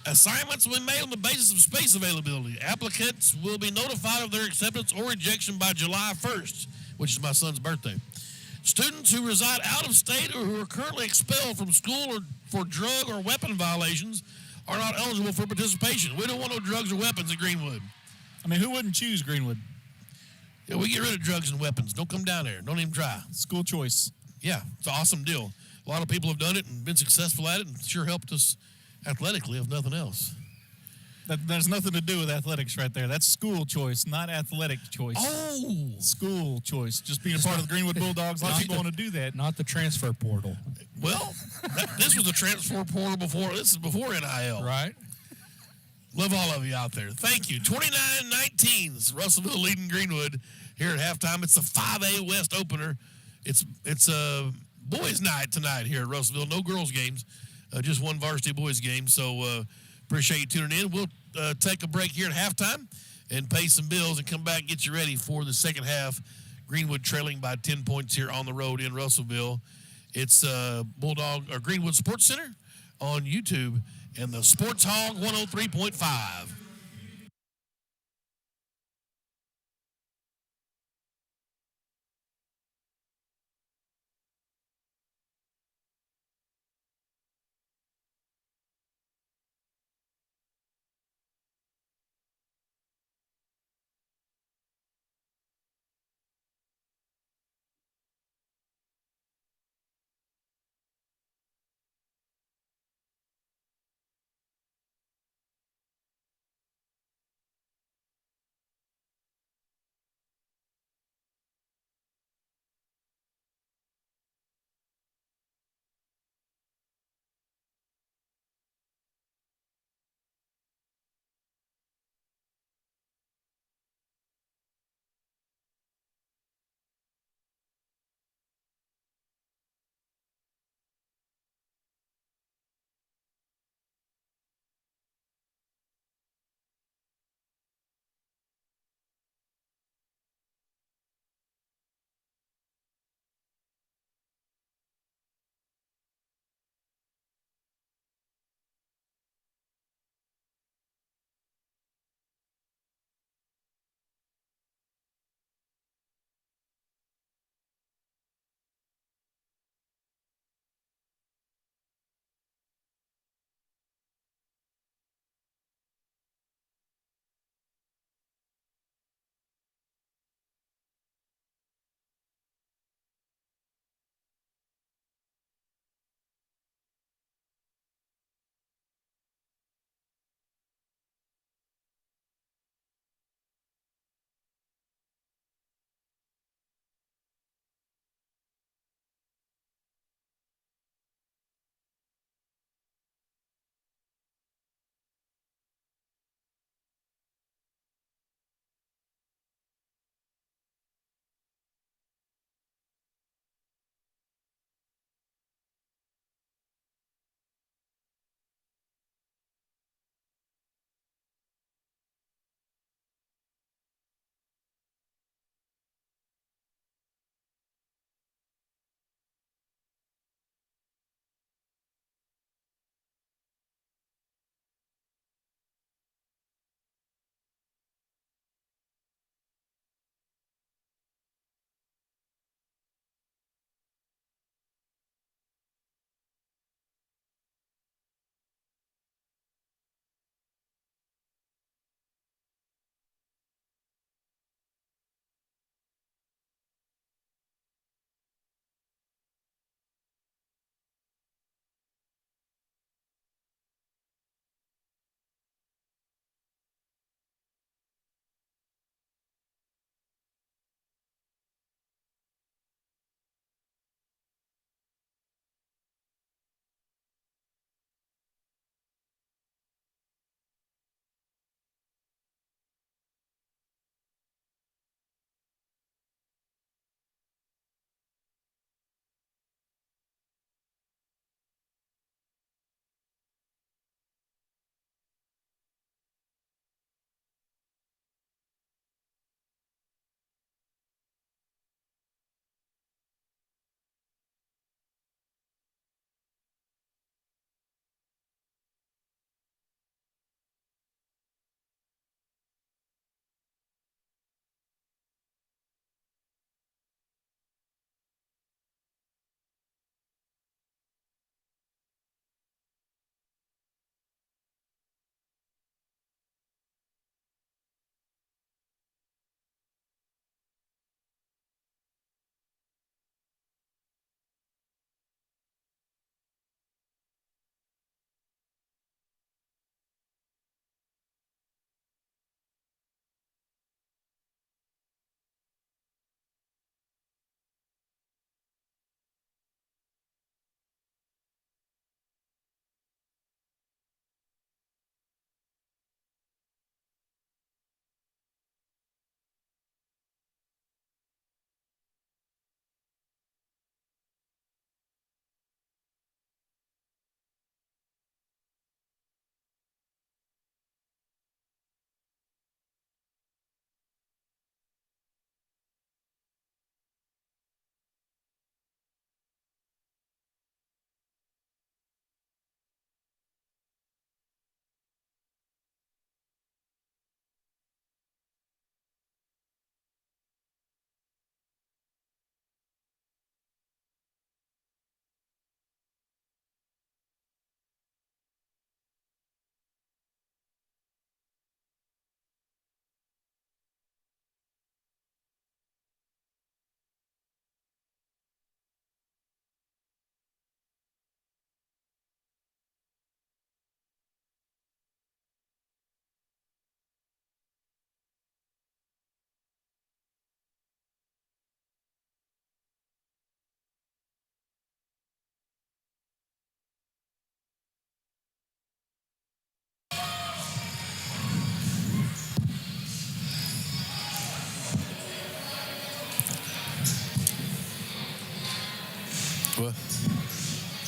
Assignments will be made on the basis of space availability. Applicants will be notified of their acceptance or rejection by July 1st, which is my son's birthday. Students who reside out of state or who are currently expelled from school or for drug or weapon violations are not eligible for participation. We don't want no drugs or weapons at Greenwood. I mean, who wouldn't choose Greenwood? Yeah, we get rid of drugs and weapons. Don't come down there. Don't even try. School choice. Yeah, it's an awesome deal. A lot of people have done it and been successful at it and sure helped us athletically, if nothing else. There's nothing to do with athletics right there. That's school choice, not athletic choice. Oh! School choice. Just being a part of the Greenwood Bulldogs. A lot of people want to do that. Not the transfer portal. Well, this was a transfer portal before. This is before NIL. Right? Love all of you out there. Thank you. 29-19, Russellville leading Greenwood here at halftime. It's the 5A West opener. It's a boys' night tonight here at Russellville. No girls' games, just one varsity boys' game. So appreciate you tuning in. We'll take a break here at halftime and pay some bills and come back and get you ready for the second half. Greenwood trailing by 10 points here on the road in Russellville. It's Greenwood Sports Center on YouTube and the Sports Hog 103.5.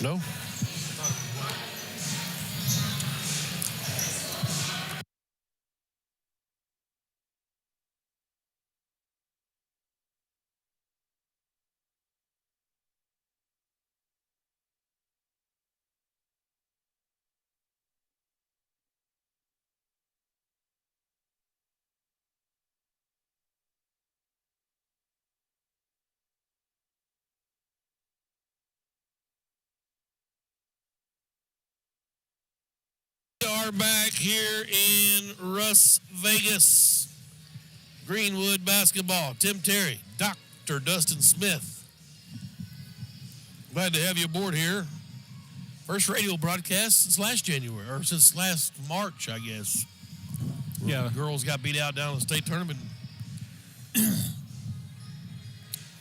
No. We are back here in Las Vegas. Greenwood basketball. Tim Terry, Dr. Dustin Smith. Glad to have you aboard here. First radio broadcast since last January, or since last March, I guess. Yeah. The girls got beat out down in the state tournament.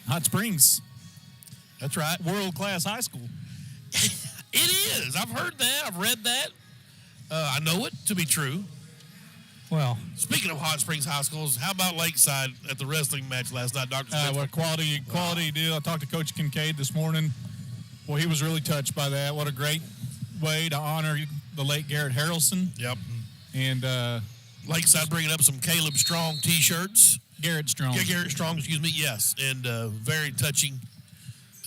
Hot Springs, That's right. world-class high school. It is. I've heard that. I've read that. I know it to be true. Well, Speaking of Hot Springs High Schools, how about Lakeside at the wrestling match last night, Dr. Smith? what a quality deal. I talked to Coach Kincaid this morning. Well, he was really touched by that. What a great way to honor the late Garrett Harrelson. Yep. And Lakeside bringing up some Caleb Strong T-shirts. Garrett Strong. Yeah, Garrett Strong, excuse me, yes. And very touching.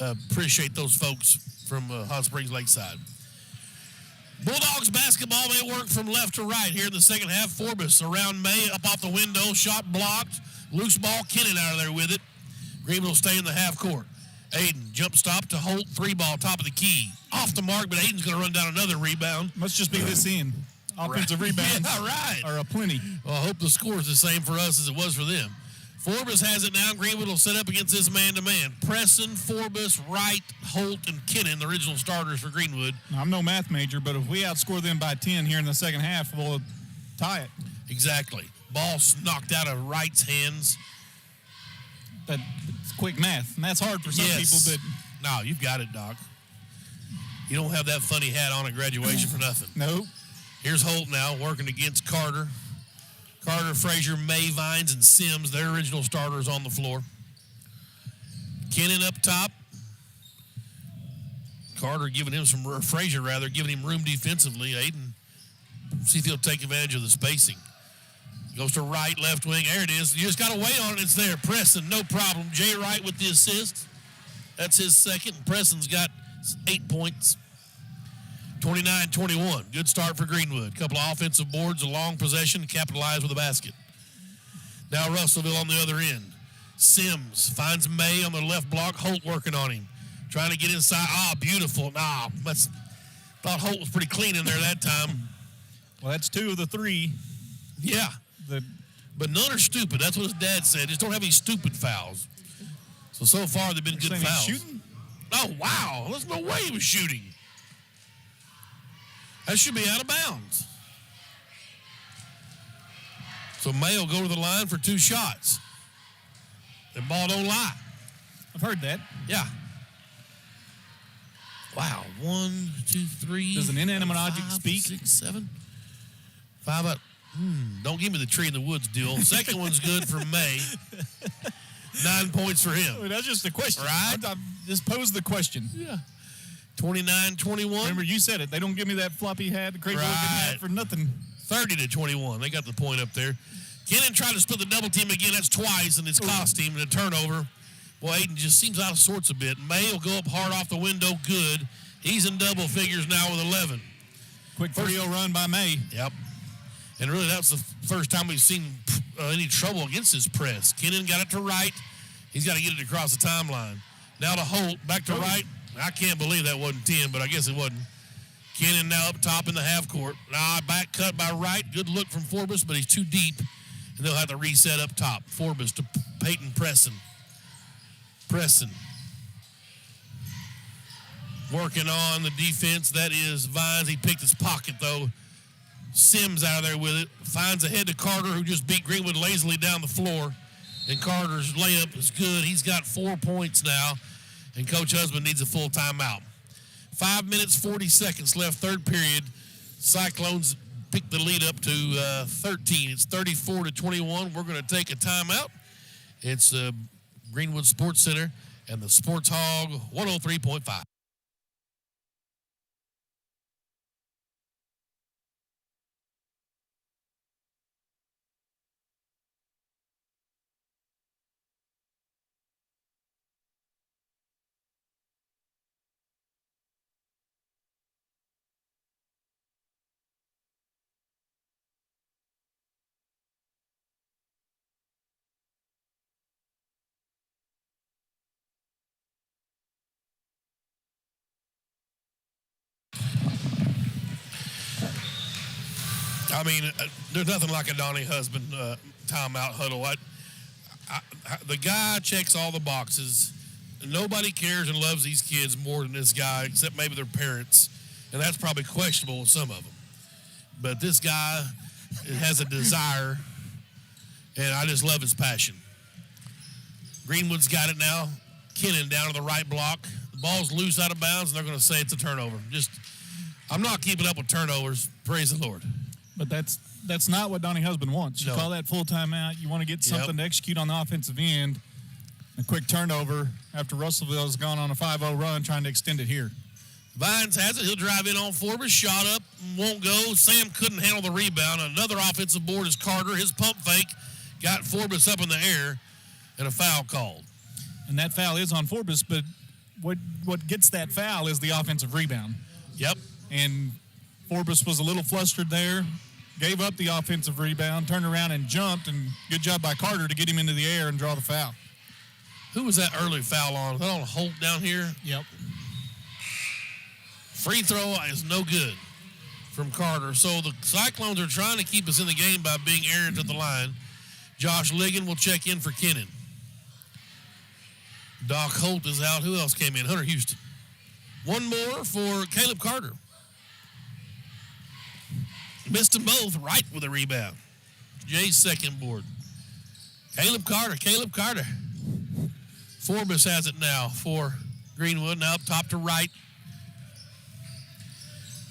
Appreciate those folks from Hot Springs Lakeside. Bulldogs basketball, they work from left to right here in the second half. Forbes around May, up off the window, shot blocked. Loose ball, Kennan out of there with it. Greenwood will stay in the half court. Aiden, jump stop to Holt, three ball, top of the key. Off the mark, but Aiden's going to run down another rebound. Must just be this end. Offensive rebounds Yeah, right. are aplenty. Well, I hope the score is the same for us as it was for them. Forbes has it now. Greenwood will set up against this man-to-man. Preston, Forbes, Wright, Holt, and Kennan, the original starters for Greenwood. Now, I'm no math major, but if we outscore them by 10 here in the second half, we'll tie it. Exactly. Ball knocked out of Wright's hands. But it's quick math, and that's hard for some people. But No, you've got it, Doc. You don't have that funny hat on at graduation for nothing. no, Here's Holt now working against Carter. Carter, Frazier, May, Vines, and Sims, their original starters on the floor. Kennan up top. Carter giving him Frazier giving him room defensively. Aiden, see if he'll take advantage of the spacing. Goes to right, left wing. There it is. You just got to wait on it. It's there. Preston, no problem. Jay Wright with the assist. That's his second. Preston's got 8 points. 29-21. Good start for Greenwood. Couple of offensive boards, a long possession, capitalized with a basket. Now Russellville on the other end. Sims finds May on the left block. Holt working on him. Trying to get inside. Beautiful. Thought Holt was pretty clean in there that time. well, that's 2 of the 3. Yeah. That But none are stupid. That's what his dad said. Just don't have any stupid fouls. So far, they've been good saying he's fouls. shooting? Oh, wow. There's no way he was shooting. That should be out of bounds. So May will go to the line for 2 shots. The ball don't lie. I've heard that. Yeah. Wow. 1, 2, 3. Does an inanimate object 5, speak? 6, 7. 5 out. Don't give me the tree in the woods deal. Second one's good for May. 9 points for him. I mean, that's just a question. Right? I just pose the question. Yeah. 29-21. Remember, you said it. They don't give me that floppy hat, the crazy looking hat Right. for nothing. 30-21. They got the point up there. Kennan tried to split the double team again. That's twice, and it's cost him and a turnover. Boy, Aiden just seems out of sorts a bit. May will go up hard off the window. Good. He's in double figures now with 11. Quick 3-0 run by May. Yep. And really, that's the first time we've seen any trouble against his press. Kennan got it to right. He's got to get it across the timeline. Now to Holt. Back to right. I can't believe that wasn't 10, but I guess it wasn't. Kennan now up top in the half court. Back cut by Wright. Good look from Forbes, but he's too deep. And they'll have to reset up top. Forbes to Peyton Preston. Preston. Working on the defense. That is Vines. He picked his pocket, though. Sims out of there with it. Finds ahead to Carter, who just beat Greenwood lazily down the floor. And Carter's layup is good. He's got 4 points now. And Coach Husband needs a full timeout. 5 minutes, 40 seconds left, third period. Cyclones pick the lead up to 13. It's 34-21. We're going to take a timeout. It's Greenwood Sports Center and the Sports Hog 103.5. I mean, there's nothing like a Donnie Husband timeout huddle. The guy checks all the boxes. Nobody cares and loves these kids more than this guy, except maybe their parents. And that's probably questionable with some of them. But this guy has a desire, and I just love his passion. Greenwood's got it now. Kennan down to the right block. The ball's loose out of bounds, and they're going to say it's a turnover. I'm not keeping up with turnovers. Praise the Lord. But that's not what Donnie Husband wants. You call that full timeout. You want to get something to execute on the offensive end. A quick turnover after Russellville has gone on a 5-0 run trying to extend it here. Vines has it. He'll drive in on Forbes. Shot up. Won't go. Sam couldn't handle the rebound. Another offensive board is Carter. His pump fake got Forbes up in the air, and a foul called. And that foul is on Forbes, but what gets that foul is the offensive rebound. Yep. And Forbes was a little flustered there, gave up the offensive rebound, turned around and jumped, and good job by Carter to get him into the air and draw the foul. Who was that early foul on? Was that on Holt down here? Yep. Free throw is no good from Carter. So the Cyclones are trying to keep us in the game by being errant at the line. Josh Ligon will check in for Kennan. Doc Holt is out. Who else came in? Hunter Houston. One more for Caleb Carter. Missed them both right with a rebound. Jay's second board. Caleb Carter. Forbes has it now for Greenwood. Now up top to right.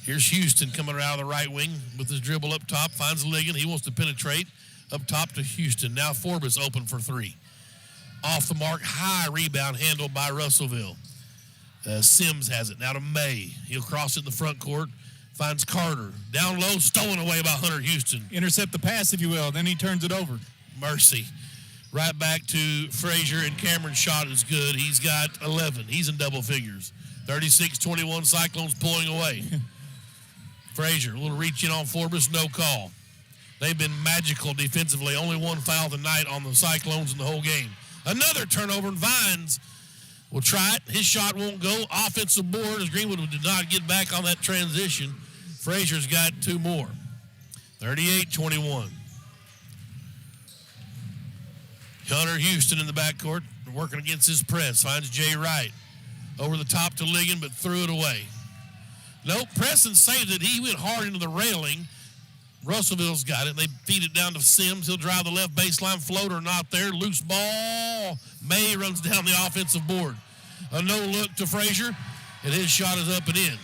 Here's Houston coming out of the right wing with his dribble up top. Finds Ligon. He wants to penetrate. Up top to Houston. Now Forbes open for three. Off the mark. High rebound handled by Russellville. Sims has it. Now to May. He'll cross it in the front court. Finds Carter. Down low. Stolen away by Hunter Houston. Intercept the pass, if you will. Then he turns it over. Mercy. Right back to Frazier, and Cameron's shot is good. He's got 11. He's in double figures. 36-21, Cyclones pulling away. Frazier, a little reach in on Forbes, no call. They've been magical defensively. Only one foul tonight on the Cyclones in the whole game. Another turnover, and Vines will try it. His shot won't go. Offensive board as Greenwood did not get back on that transition. Frazier's got two more. 38-21. Hunter Houston in the backcourt, working against his press. Finds Jay Wright. Over the top to Ligon, but threw it away. Nope, Preston saved it. He went hard into the railing. Russellville's got it. They feed it down to Sims. He'll drive the left baseline. Floater not there. Loose ball. May runs down the offensive board. A no-look to Frazier, and his shot is up and in.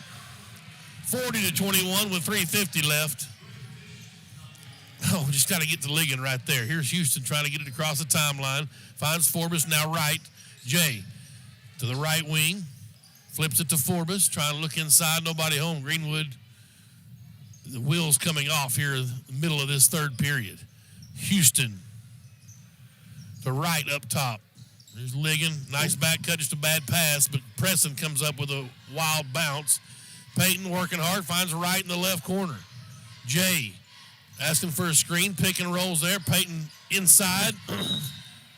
40-21 with 3:50 left. Oh, just got to get to Ligon right there. Here's Houston trying to get it across the timeline. Finds Forbes now right. Jay to the right wing. Flips it to Forbes. Trying to look inside. Nobody home. Greenwood, the wheels coming off here in the middle of this third period. Houston to right up top. There's Ligon. Nice back cut. Just a bad pass, but Preston comes up with a wild bounce. Peyton working hard. Finds right in the left corner. Jay asking for a screen, pick and rolls there. Peyton inside.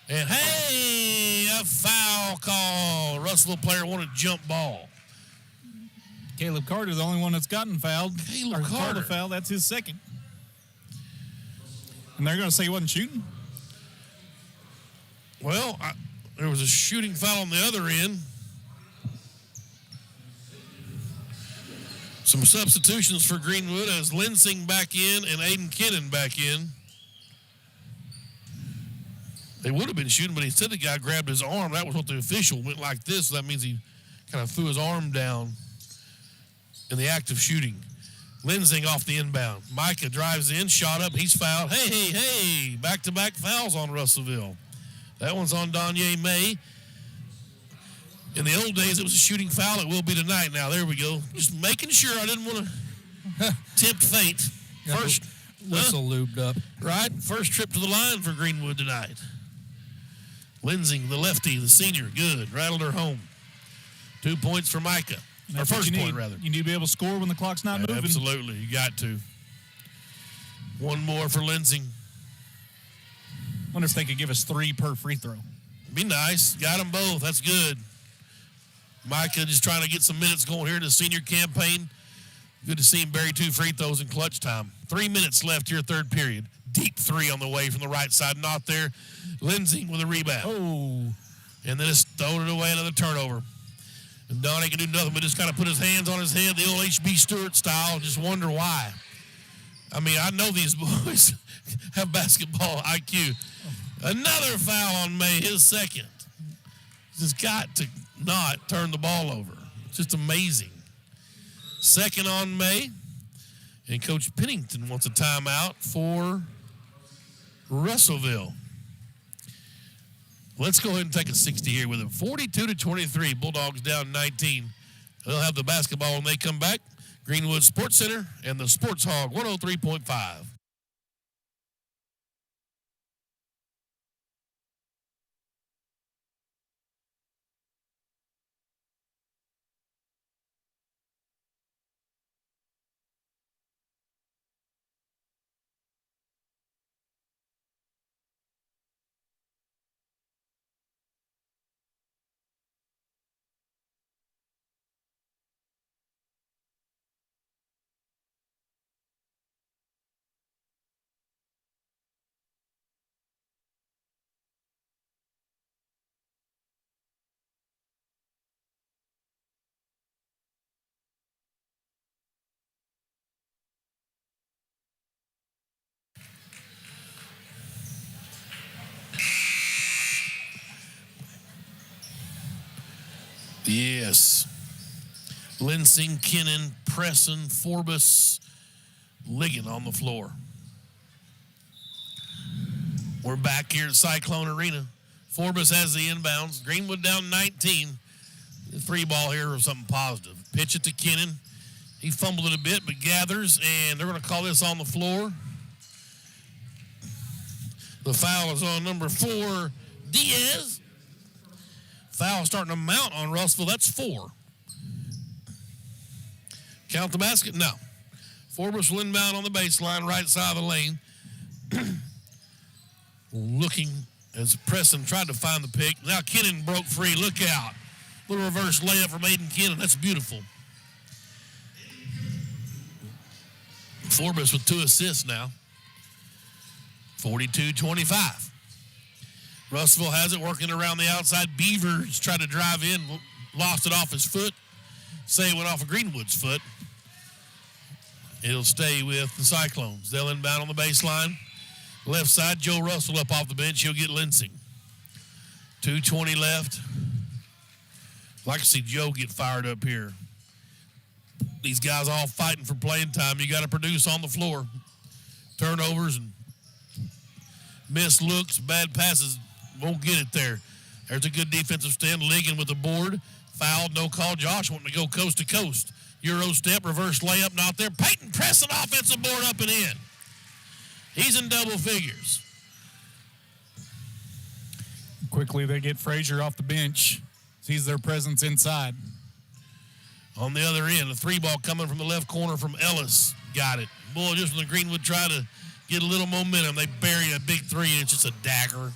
And, hey, a foul call. Russellville player wanted jump ball. Caleb Carter, the only one that's gotten fouled. Caleb Carter. Foul, that's his second. And they're going to say he wasn't shooting? Well, there was a shooting foul on the other end. Some substitutions for Greenwood as Linsing back in and Aiden Kennan back in. They would have been shooting, but he said the guy grabbed his arm. That was what the official went like this. So that means he kind of threw his arm down in the act of shooting. Linsing off the inbound. Micah drives in, shot up. He's fouled. Hey. Back-to-back fouls on Russellville. That one's on Donye May. In the old days, it was a shooting foul. It will be tonight now. There we go. Just making sure I didn't want to tempt fate. First whistle lubed up. Right? First trip to the line for Greenwood tonight. Linsing, the lefty, the senior, good. Rattled her home. 2 points for Micah. Or first point, rather. You need to be able to score when the clock's not moving. Absolutely. You got to. One more for Linsing. Wonder if they could give us 3 per free throw. Be nice. Got them both. That's good. Micah just trying to get some minutes going here in the senior campaign. Good to see him bury 2 free throws in clutch time. 3 minutes left here, third period. Deep three on the way from the right side. Not there. Lindsay with a rebound. Oh. And then it's thrown it away, another turnover. And Donnie can do nothing but just kind of put his hands on his head, the old H.B. Stewart style, just wonder why. I mean, I know these boys have basketball IQ. Another foul on May, his second. Just got to not turn the ball over. It's just amazing. Second on May. And Coach Pennington wants a timeout for Russellville. Let's go ahead and take a 60 here with it. 42-23, Bulldogs down 19. They'll have the basketball when they come back. Greenwood Sports Center and the Sports Hog 103.5. Yes. Linsing, Kennan, Presson, Forbes, Ligon on the floor. We're back here at Cyclone Arena. Forbes has the inbounds. Greenwood down 19. The free ball here or something positive. Pitch it to Kennan. He fumbled it a bit, but gathers, and they're going to call this on the floor. The foul is on number 4, Diaz. Foul starting to mount on Russellville. That's 4. Count the basket? No. Forbes will inbound on the baseline, right side of the lane. Looking as Preston tried to find the pick. Now Kennan broke free. Look out. Little reverse layup from Aiden Kennan. That's beautiful. Forbes with 2 assists now. 42-25. Russellville has it working around the outside. Beavers tried to drive in, lost it off his foot. Say it went off of Greenwood's foot. It'll stay with the Cyclones. They'll inbound on the baseline. Left side, Joe Russell up off the bench. He'll get Linsing. 2:20 left. I'd like to see Joe get fired up here. These guys all fighting for playing time. You got to produce on the floor. Turnovers and missed looks, bad passes. Won't get it there. There's a good defensive stand. Ligon with the board. Fouled, no call. Josh wanting to go coast to coast. Euro step, reverse layup, not there. Peyton pressing offensive board up and in. He's in double figures. Quickly, they get Frazier off the bench. Sees their presence inside. On the other end, a 3-ball coming from the left corner from Ellis. Got it. Boy, just when the Greenwood try to get a little momentum, they bury a big 3, and it's just a dagger.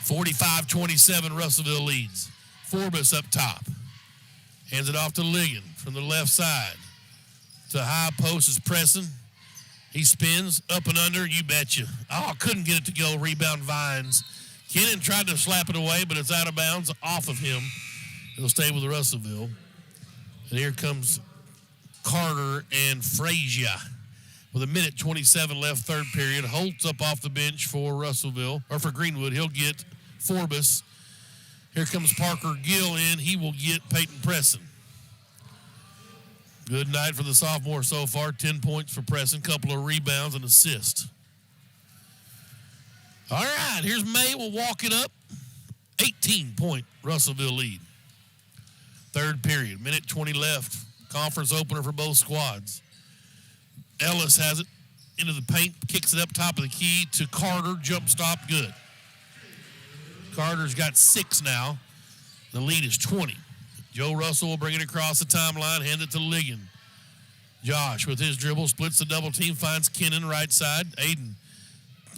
45-27, Russellville leads. Forbes up top. Hands it off to Ligon from the left side. To high post is Preston. He spins up and under. You betcha. Oh, couldn't get it to go. Rebound Vines. Kennan tried to slap it away, but it's out of bounds off of him. It'll stay with Russellville. And here comes Carter and Frazier. With 1:27 left, third period. Holtz up off the bench for Russellville, or for Greenwood. He'll get Forbes. Here comes Parker Gill in. He will get Peyton Presson. Good night for the sophomore so far. 10 points for Presson. Couple of rebounds and assists. All right, here's May. We'll walk it up. 18-point Russellville lead. Third period. 1:20 left. Conference opener for both squads. Ellis has it into the paint. Kicks it up top of the key to Carter. Jump stop. Good. Carter's got 6 now. The lead is 20. Joe Russell will bring it across the timeline, hand it to Ligon. Josh with his dribble, splits the double team, finds Kennan right side. Aiden,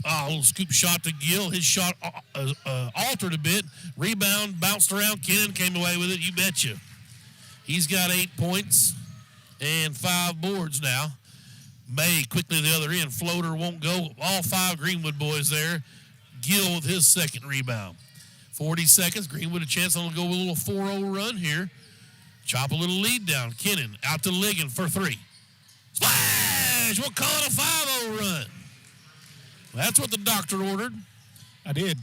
a little scoop shot to Gill. His shot altered a bit. Rebound, bounced around. Kennan came away with it, you betcha. He's got 8 points and 5 boards now. May quickly the other end. Floater won't go. All 5 Greenwood boys there. Gill with his second rebound. 40 seconds. Greenwood a chance to go with a little 4-0 run here. Chop a little lead down. Kennan out to Ligon for 3. Splash! We'll call it a 5-0 run. That's what the doctor ordered. I did.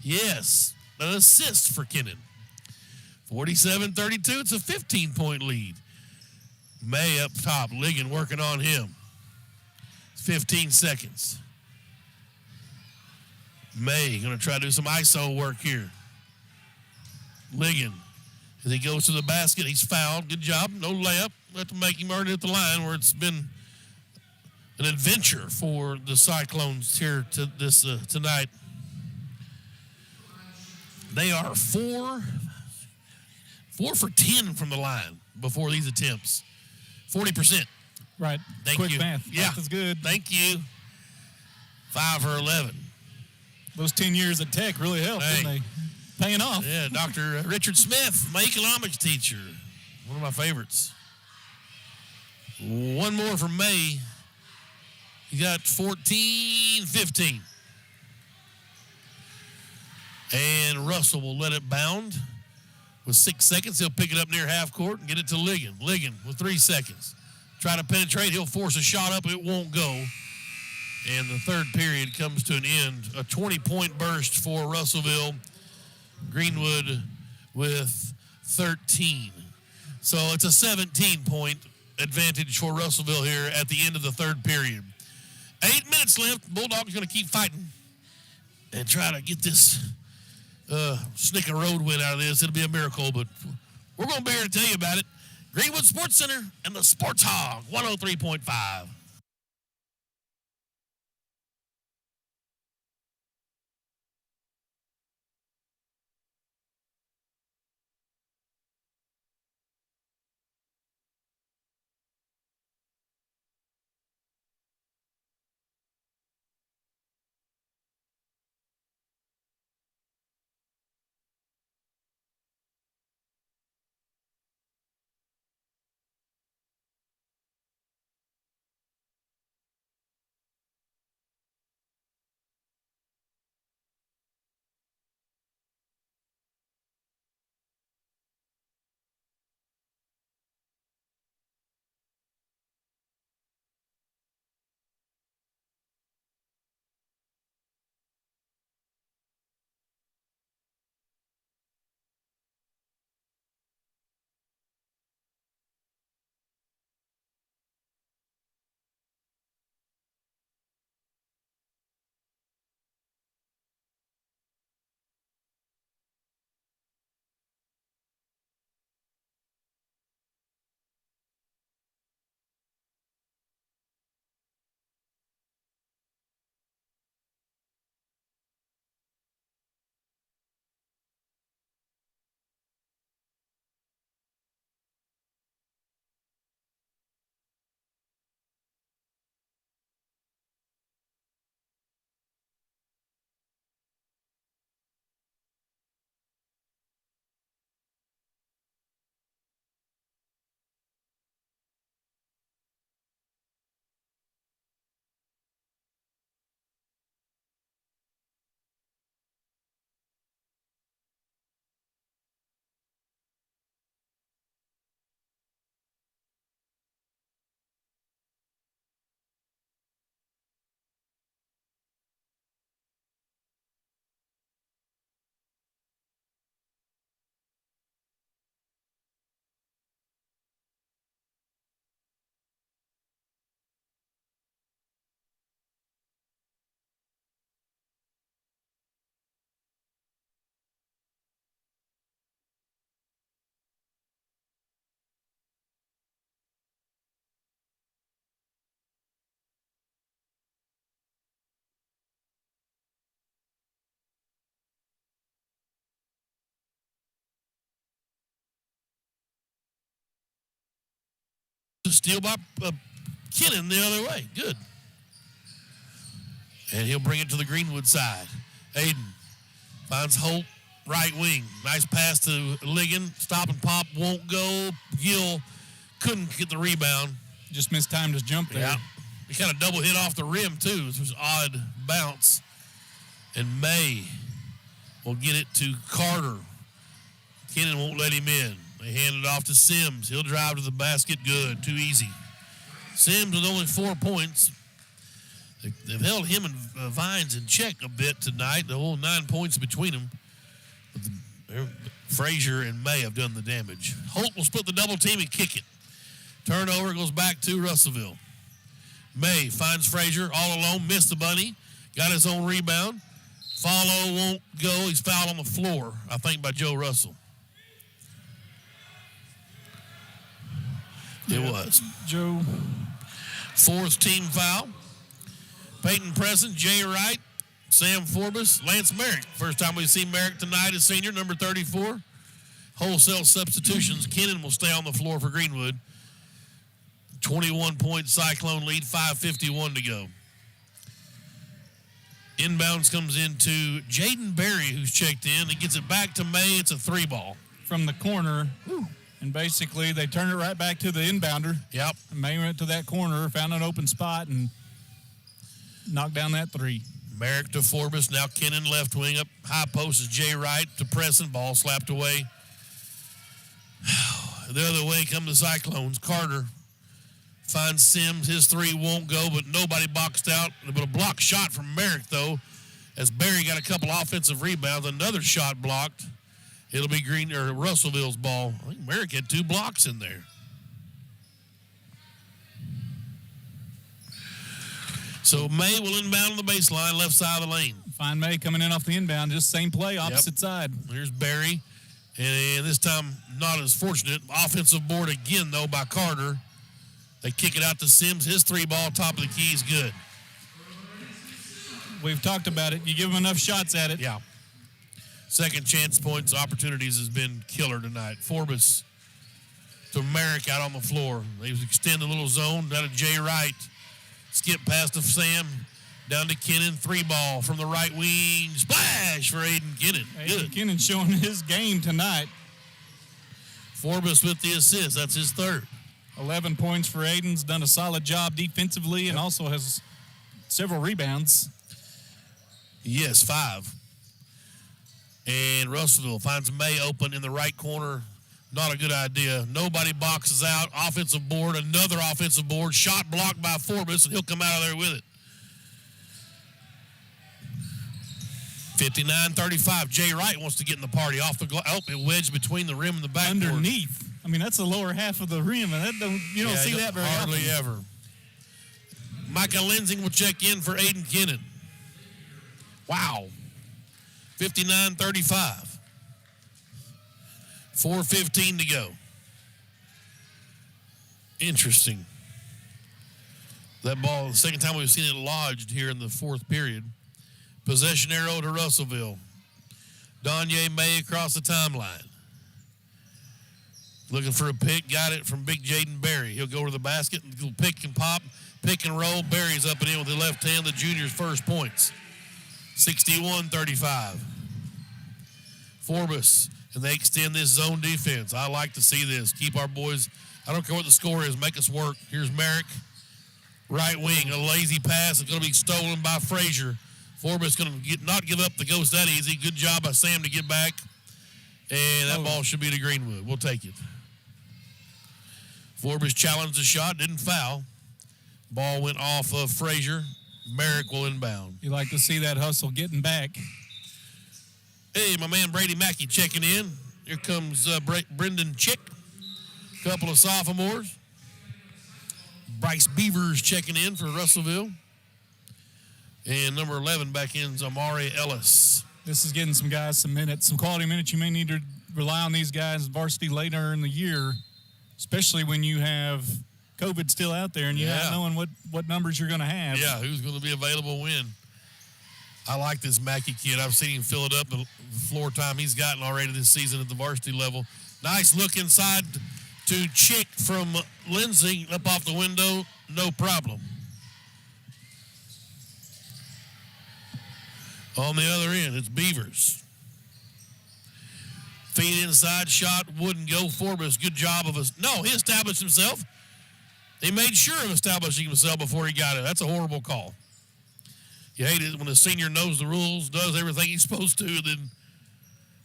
Yes. An assist for Kennan. 47-32. It's a 15-point lead. May up top. Ligon working on him. 15 seconds. May going to try to do some ISO work here. Ligon, as he goes to the basket, he's fouled. Good job. No layup. We'll have to make him earn it at the line where it's been an adventure for the Cyclones here to this tonight. They are 4 for 10 from the line before these attempts. 40%. Right. Thank Quick you. math. Yeah. Math is good. Thank you. 5 for 11. Those 10 years at Tech really helped, Hey. didn't they? Paying off. Yeah, Dr. Richard Smith, my economics teacher. One of my favorites. One more from May. He got 14-15. And Russell will let it bound. With 6 seconds, he'll pick it up near half court and get it to Ligon. Ligon with 3 seconds. Try to penetrate. He'll force a shot up. It won't go. And the third period comes to an end. A 20-point burst for Russellville. Greenwood with 13. So it's a 17-point advantage for Russellville here at the end of the third period. 8 minutes left. Bulldogs going to keep fighting and try to get this snicker road win out of this. It'll be a miracle, but we're going to be here to tell you about it. Greenwood Sports Center and the Sports Hog, 103.5. Steal by Kennan the other way. Good. And he'll bring it to the Greenwood side. Aiden finds Holt. right wing. Nice pass to Ligon. Stop and pop won't go. Gill couldn't get the rebound. Just mistimed his jump there. Yeah. He kind of double hit off the rim, too. This was an odd bounce. And May will get it to Carter. Kennan won't let him in. They hand it off to Sims. He'll drive to the basket. Good. Too easy. Sims with only 4 points. They've held him and Vines in check a bit tonight. The whole 9 points between them. Frazier and May have done the damage. Holt will split the double team and kick it. Turnover goes back to Russellville. May finds Frazier all alone. Missed the bunny. Got his own rebound. Follow won't go. He's fouled on the floor, I think, by Joe Russell. It was. Joe. Fourth team foul. Peyton Preston, Jay Wright, Sam Forbes, Lance Merrick. First time we've seen Merrick tonight as senior, number 34. Wholesale substitutions. Kennan will stay on the floor for Greenwood. 21-point Cyclone lead, 5:51 to go. Inbounds comes into Jaden Berry, who's checked in. He gets it back to May. It's a 3-ball. From the corner. Woo. And basically, they turn it right back to the inbounder. Yep. May went to that corner, found an open spot, and knocked down that 3. Merrick to Forbes. Now Kennan left wing up. High post is Jay Wright to Preston. Ball slapped away. The other way come the Cyclones. Carter finds Sims. His 3 won't go, but nobody boxed out. But a block shot from Merrick, though, as Barry got a couple offensive rebounds. Another shot blocked. It'll be Russellville's ball. I think Merrick had 2 blocks in there. So May will inbound on the baseline, left side of the lane. Fine May coming in off the inbound, just same play, opposite side. Here's Barry. And this time, not as fortunate. Offensive board again, though, by Carter. They kick it out to Sims. His 3-ball, top of the key is good. We've talked about it. You give them enough shots at it. Yeah. Second chance points, opportunities has been killer tonight. Forbes to Merrick out on the floor. They extend a little zone down to Jay Wright. Skip past to Sam. Down to Kennan. 3-ball from the right wing. Splash for Aiden Kennan. Aiden Kennan showing his game tonight. Forbes with the assist. That's his 3rd. 11 points for Aiden's. Done a solid job defensively and also has several rebounds. Yes, 5. And Russellville finds May open in the right corner. Not a good idea. Nobody boxes out. Offensive board, another offensive board. Shot blocked by Forbes, and he'll come out of there with it. 59-35. Jay Wright wants to get in the party. Off the it wedged between the rim and the backboard. Underneath. I mean, that's the lower half of the rim, and you don't see that very hardly often. ever. Micah Lensing will check in for Aiden Kennan. Wow. 59-35. 4:15 to go. Interesting. That ball, the second time we've seen it lodged here in the 4th period. Possession arrow to Russellville. Donye May across the timeline. Looking for a pick. Got it from big Jaden Berry. He'll go to the basket and pick and pop. Pick and roll. Berry's up and in with the left hand. The junior's first points. 61-35. Forbes. And they extend this zone defense. I like to see this. Keep our boys, I don't care what the score is, make us work. Here's Merrick. Right wing, a lazy pass. It's going to be stolen by Frazier. Forbes going to not give up the ghost that easy. Good job by Sam to get back. And that ball should be to Greenwood. We'll take it. Forbes challenged the shot, didn't foul. Ball went off of Frazier. Merrick will inbound. You like to see that hustle getting back. Hey, my man Brady Mackey checking in. Here comes Brendan Chick. Couple of sophomores. Bryce Beavers checking in for Russellville. And number 11 back in is Amari Ellis. This is getting some guys some minutes, some quality minutes. You may need to rely on these guys varsity later in the year, especially when you have COVID still out there and you're not knowing what numbers you're going to have. Yeah, who's going to be available when. I like this Mackey kid. I've seen him fill it up the floor time he's gotten already this season at the varsity level. Nice look inside to Chick from Lindsay up off the window. No problem. On the other end, it's Beavers. Feed inside shot wouldn't go. Forbes, good job of us. No, he established himself. He made sure of establishing himself before he got it. That's a horrible call. You hate it when a senior knows the rules, does everything he's supposed to, and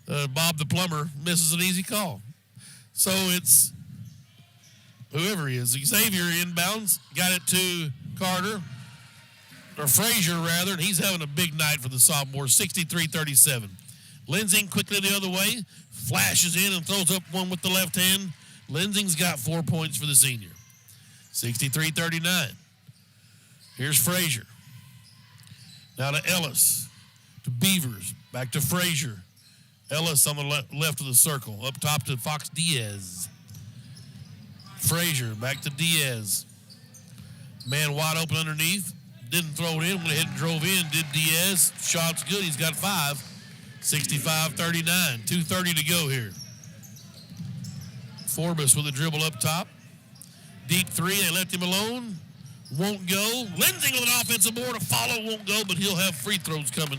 then Bob the plumber misses an easy call. So it's whoever he is. Xavier inbounds, got it to Carter, or Frazier rather, and he's having a big night for the sophomore, 63-37. Lensing quickly the other way, flashes in and throws up one with the left hand. Lensing's got 4 points for the senior. 63-39. Here's Frazier. Now to Ellis. To Beavers. Back to Frazier. Ellis on the left of the circle. Up top to Fox Diaz. Frazier back to Diaz. Man wide open underneath. Didn't throw it in. Went ahead and drove in. Did Diaz. Shot's good. He's got 5. 65-39. 2:30 to go here. Forbes with a dribble up top. Deep three. They left him alone. Won't go. Lensing with an offensive board. A follow won't go, but he'll have free throws coming.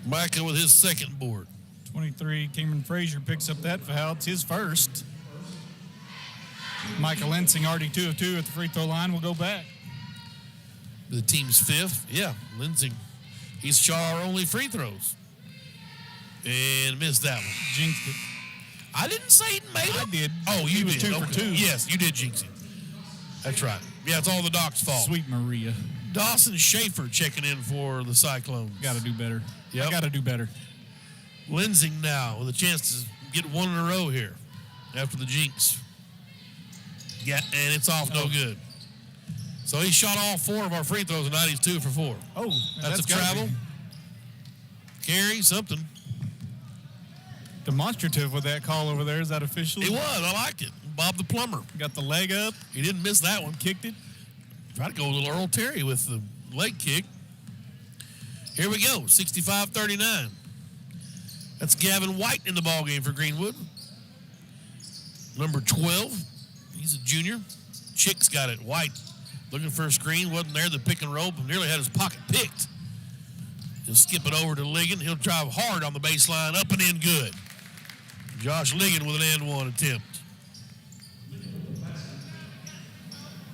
Micah with his second board. 23, Cameron Frazier picks up that foul. It's his first. Micah Lensing already 2 of 2 at the free throw line. Will go back. The team's fifth. Yeah, Lensing. He's shot our only free throws. And missed that one. Jinxed it. I didn't say he made it. I did. Oh, you He was did. 2 for 2. Yes, you did jinx him. That's right. Yeah, it's all the Doc's fault. Sweet Maria. Dawson Schaefer checking in for the Cyclones. Got to do better. Yep. Got to do better. Lensing now with a chance to get one in a row here after the jinx. Yeah, and it's off no good. So he shot all 4 of our free throws tonight. He's 2 for 4. Oh, That's a travel. Carry, something. Demonstrative with that call over there. Is that official? It was. I liked it. Bob the plumber. Got the leg up. He didn't miss that one. Kicked it. Tried to go a little Earl Terry with the leg kick. Here we go. 65-39. That's Gavin White in the ballgame for Greenwood. Number 12. He's a junior. Chick's got it. White looking for a screen. Wasn't there. The pick and roll. Nearly had his pocket picked. He'll skip it over to Ligon. He'll drive hard on the baseline. Up and in good. Josh Ligon with an and one attempt.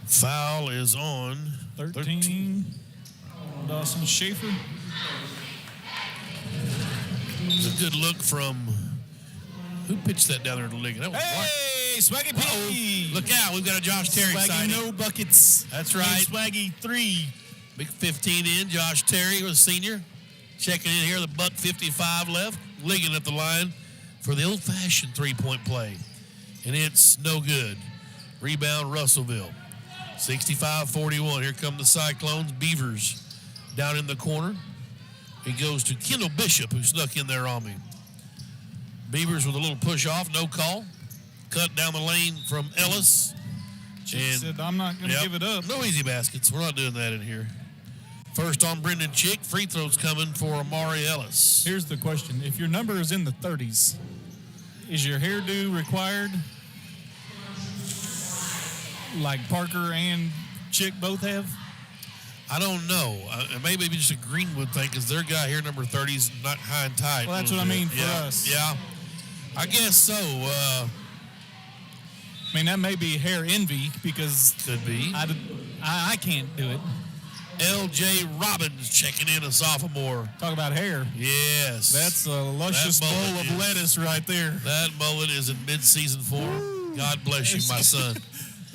Foul is on 13. Dawson Schaefer. It's a good look from who pitched that down there to Ligon. That was White. Hey, Swaggy P. Look out. We've got a Josh Terry Swaggy sighting. no buckets. That's right. Swaggy 3. Big 15 in. Josh Terry was senior. Checking in here. The buck 55 left. Ligon at the line for the old-fashioned three-point play. And it's no good. Rebound Russellville. 65-41. Here come the Cyclones. Beavers down in the corner. It goes to Kendall Bishop, who snuck in there on me. Beavers with a little push-off. No call. Cut down the lane from Ellis. Chick said, I'm not going to give it up. No easy baskets. We're not doing that in here. First on Brendan Chick. Free throws coming for Amari Ellis. Here's the question. If your number is in the 30s, is your hairdo required? Like Parker and Chick both have? I don't know. Maybe just a Greenwood thing because their guy here, number 30, is not high and tight. Well, that's what I mean for us. Yeah. I guess so. I mean, that may be hair envy because Could be. I can't do it. L.J. Robbins checking in, a sophomore. Talk about hair. Yes. That's a luscious That bowl mullet of is- lettuce right there. That mullet is in mid-season form. God bless you, my son.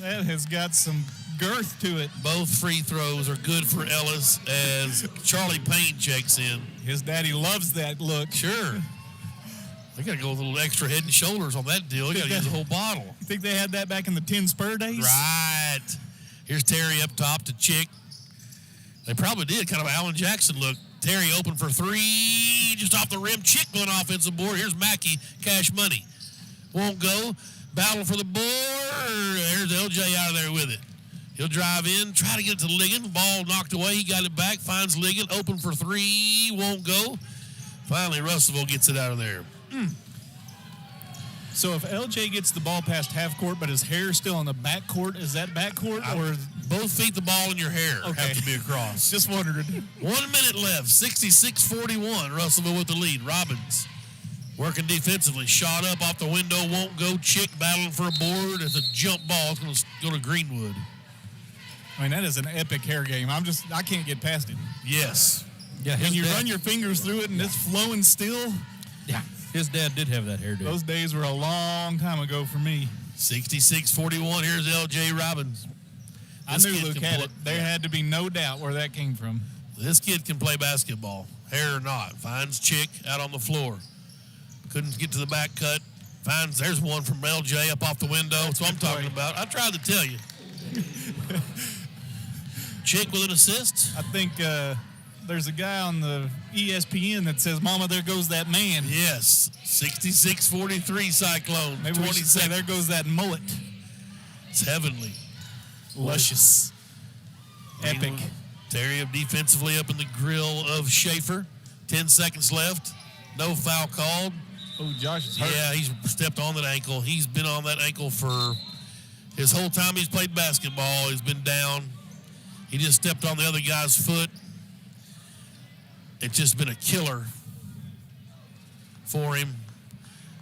That has got some girth to it. Both free throws are good for Ellis as Charlie Payne checks in. His daddy loves that look. Sure. They got to go with a little extra head and shoulders on that deal. They got to use the whole bottle. You think they had that back in the 10 Spur days? Right. Here's Terry up top to Chick. They probably did. Kind of an Alan Jackson look. Terry open for 3. Just off the rim. Chick going offensive board. Here's Mackey. Cash money. Won't go. Battle for the board. There's LJ out of there with it. He'll drive in. Try to get it to Ligon. Ball knocked away. He got it back. Finds Ligon. Open for 3. Won't go. Finally, Russellville gets it out of there. So if LJ gets the ball past half court, but his hair is still in the back court, is that back court or both feet, the ball, and your hair have to be across. Just wondering. 1 minute left. 66-41. Russellville with the lead. Robbins working defensively. Shot up off the window. Won't go. Chick battling for a board. It's a jump ball. It's going to go to Greenwood. I mean, that is an epic hair game. I can't get past it. Yes. Yeah, When you run your fingers through it and it's flowing still. Yeah. His dad did have that hairdo. Those days were a long time ago for me. 66-41. Here's L.J. Robbins. I knew Luke had it. There had to be no doubt where that came from. This kid can play basketball, hair or not. Finds Chick out on the floor. Couldn't get to the back cut. There's one from LJ up off the window. That's what I'm talking about. I tried to tell you. Chick with an assist. I think there's a guy on the ESPN that says, "Mama, there goes that man." Yes. 66-43 Cyclone. Maybe we should say, "There goes that mullet." It's heavenly. Luscious. Epic. Terry defensively up in the grill of Schaefer. 10 seconds left. No foul called. Oh, Josh is hurt. Yeah, he's stepped on that ankle. He's been on that ankle for his whole time he's played basketball. He's been down. He just stepped on the other guy's foot. It's just been a killer for him.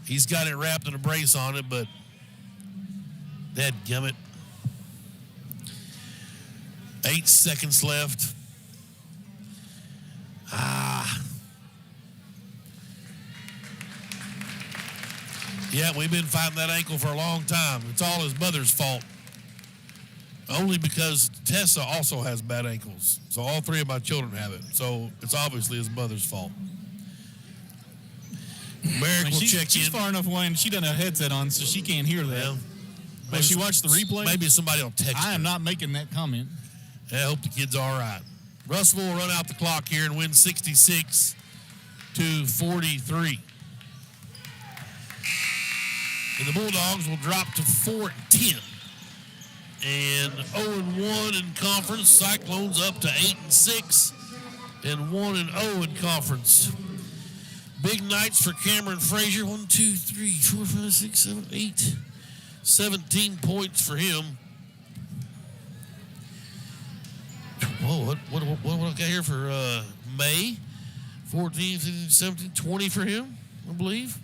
He's got it wrapped in a brace on it, but dadgummit. 8 seconds left. Yeah, we've been fighting that ankle for a long time. It's all his mother's fault. Only because Tessa also has bad ankles. So all three of my children have it. So it's obviously his mother's fault. Merrick will check in. She's far enough away and she doesn't have a headset on, so she can't hear that. Well, Will she watch the replay? Maybe somebody will text I am her. not making that comment. I hope the kid's all right. Russellville will run out the clock here and win 66-43. And the Bulldogs will drop to 4-10. And 0-1 in conference. Cyclones up to 8-6 and 1-0 in conference. Big nights for Cameron Frazier. 1, 2, 3, 4, 5, 6, 7, 8. 17 points for him. Whoa, what I got here for May? 14, 15, 17, 20 for him, I believe.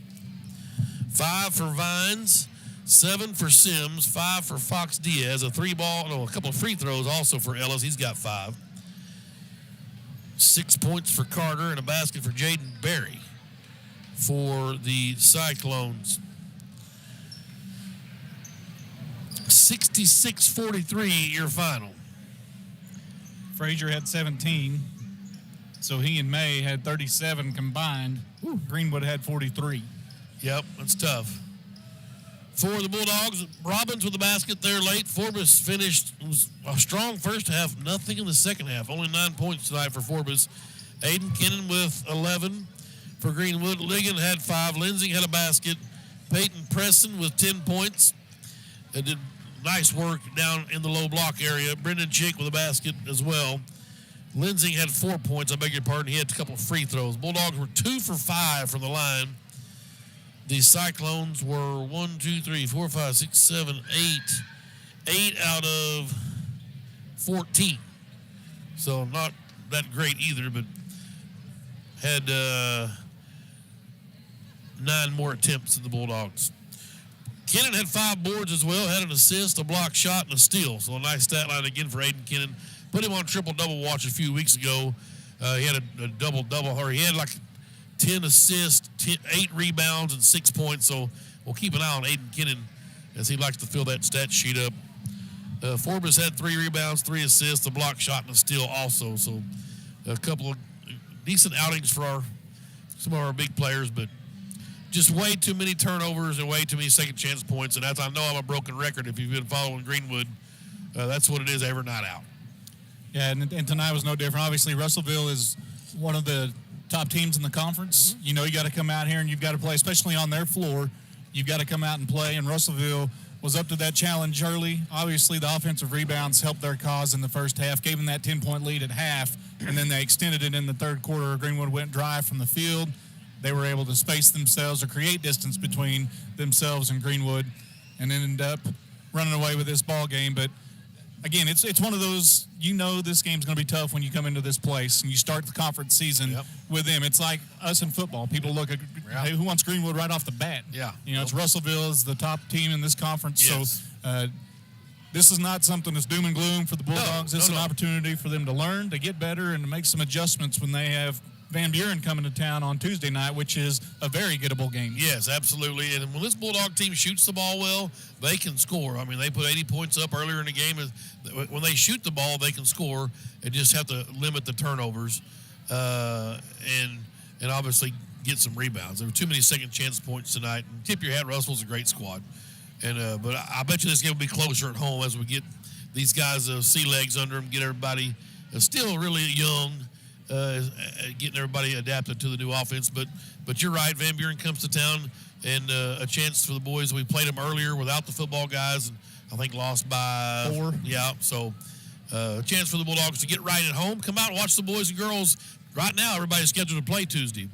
5 for Vines, 7 for Sims, 5 for Fox Diaz, a couple of free throws also for Ellis. He's got 5. 6 points for Carter and a basket for Jaden Berry for the Cyclones. 66-43 your final. Frazier had 17, so he and May had 37 combined. Greenwood had 43. Yep, that's tough. For the Bulldogs, Robbins with the basket there late. Forbes was a strong first half, nothing in the second half. Only 9 points tonight for Forbes. Aiden Kennan with 11 for Greenwood. Ligon had 5. Lindsay had a basket. Peyton Preston with 10 points. They did nice work down in the low block area. Brendan Chick with a basket as well. Lindsay had 4 points. I beg your pardon. He had a couple of free throws. Bulldogs were 2 for 5 from the line. The Cyclones were 1, 2, 3, 4, 5, 6, 7, 8. 8 out of 14. So not that great either, but had 9 more attempts than the Bulldogs. Kennan had 5 boards as well, had an assist, a block shot, and a steal. So a nice stat line again for Aiden Kennan. Put him on triple-double watch a few weeks ago. He had a double-double, or he had like 10 assists, 8 rebounds, and 6 points. So we'll keep an eye on Aiden Kennan as he likes to fill that stat sheet up. Forbes had 3 rebounds, 3 assists, a block shot, and a steal also. So a couple of decent outings for some of our big players, but just way too many turnovers and way too many second chance points. And as I know, I'm a broken record. If you've been following Greenwood, that's what it is every night out. Yeah, and tonight was no different. Obviously, Russellville is one of the top teams in the conference. Mm-hmm. You know, you got to come out here and you've got to play, especially on their floor. You've got to come out and play. And Russellville was up to that challenge early. Obviously, the offensive rebounds helped their cause in the first half, gave them that 10-point lead at half, and then they extended it in the third quarter. Greenwood went dry from the field. They were able to space themselves or create distance between themselves and Greenwood and ended up running away with this ball game. But again, it's one of those, this game's going to be tough when you come into this place and you start the conference season with them. It's like us in football. People look at, hey, who wants Greenwood right off the bat? Yeah. It's Russellville is the top team in this conference. Yes. So this is not something that's doom and gloom for the Bulldogs. This is an opportunity for them to learn, to get better, and to make some adjustments when they have Van Buren coming to town on Tuesday night, which is a very gettable game. Yes, absolutely. And when this Bulldog team shoots the ball well, they can score. I mean, they put 80 points up earlier in the game. When they shoot the ball, they can score. They just have to limit the turnovers and obviously get some rebounds. There were too many second chance points tonight. And tip your hat, Russell's a great squad. And but I bet you this game will be closer at home as we get these guys sea legs under them, get everybody still really young. Getting everybody adapted to the new offense, but you're right. Van Buren comes to town, and a chance for the boys. We played them earlier without the football guys, and I think lost by 4. Yeah, so a chance for the Bulldogs to get right at home. Come out and watch the boys and girls. Right now, everybody's scheduled to play Tuesday.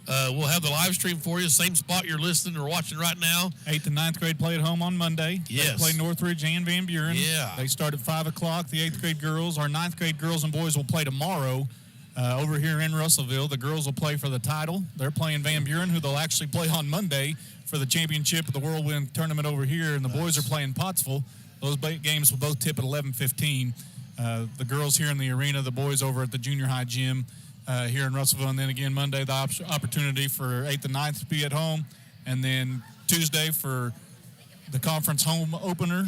We'll have the live stream for you, same spot you're listening or watching right now. 8th and 9th grade play at home on Monday. Yes. They play Northridge and Van Buren. Yeah. They start at 5 o'clock. The 8th grade girls, our 9th grade girls and boys will play tomorrow. Over here in Russellville, the girls will play for the title. They're playing Van Buren, who they'll actually play on Monday for the championship of the Whirlwind tournament over here, and the boys are playing Pottsville. Those games will both tip at 11:15. The girls here in the arena, the boys over at the junior high gym here in Russellville, and then again Monday the opportunity for 8th and 9th to be at home, and then Tuesday for the conference home opener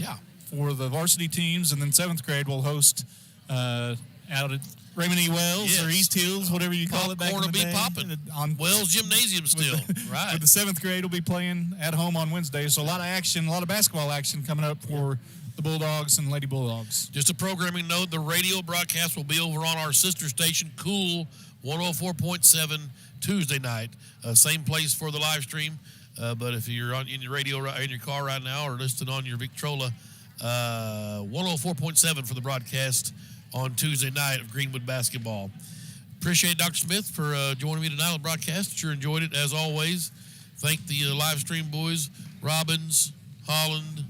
for the varsity teams, and then 7th grade will host out at Raymond E. Wells or East Hills, whatever you call it back in the day. Popping on Wells Gymnasium still. Right. But the 7th grade will be playing at home on Wednesday. So a lot of action, a lot of basketball action coming up for the Bulldogs and Lady Bulldogs. Just a programming note, the radio broadcast will be over on our sister station, Cool 104.7, Tuesday night. Same place for the live stream. But if you're in your radio in your car right now or listening on your Victrola, 104.7 for the broadcast on Tuesday night of Greenwood basketball. Appreciate Dr. Smith for joining me tonight on the broadcast. Sure enjoyed it, as always. Thank the live stream boys, Robbins, Holland,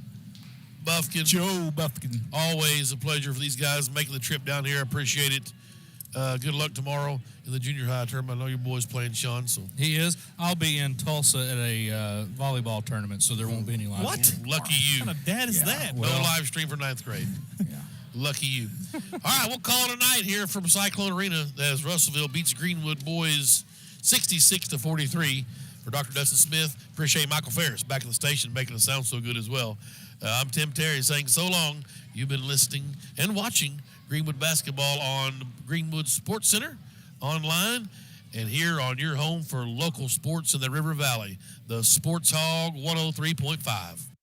Buffkin. Joe Buffkin. Always a pleasure for these guys making the trip down here. I appreciate it. Good luck tomorrow in the junior high tournament. I know your boy's playing, Sean. So he is. I'll be in Tulsa at a volleyball tournament, so there won't be any live. What? Lucky you. What kind of dad is that? No live stream for 9th grade. Lucky you. All right, we'll call it a night here from Cyclone Arena as Russellville beats Greenwood boys 66-43. For Dr. Dustin Smith, appreciate Michael Ferris back in the station making it sound so good as well. I'm Tim Terry saying so long. You've been listening and watching Greenwood basketball on Greenwood Sports Center, online, and here on your home for local sports in the River Valley, the Sports Hog 103.5.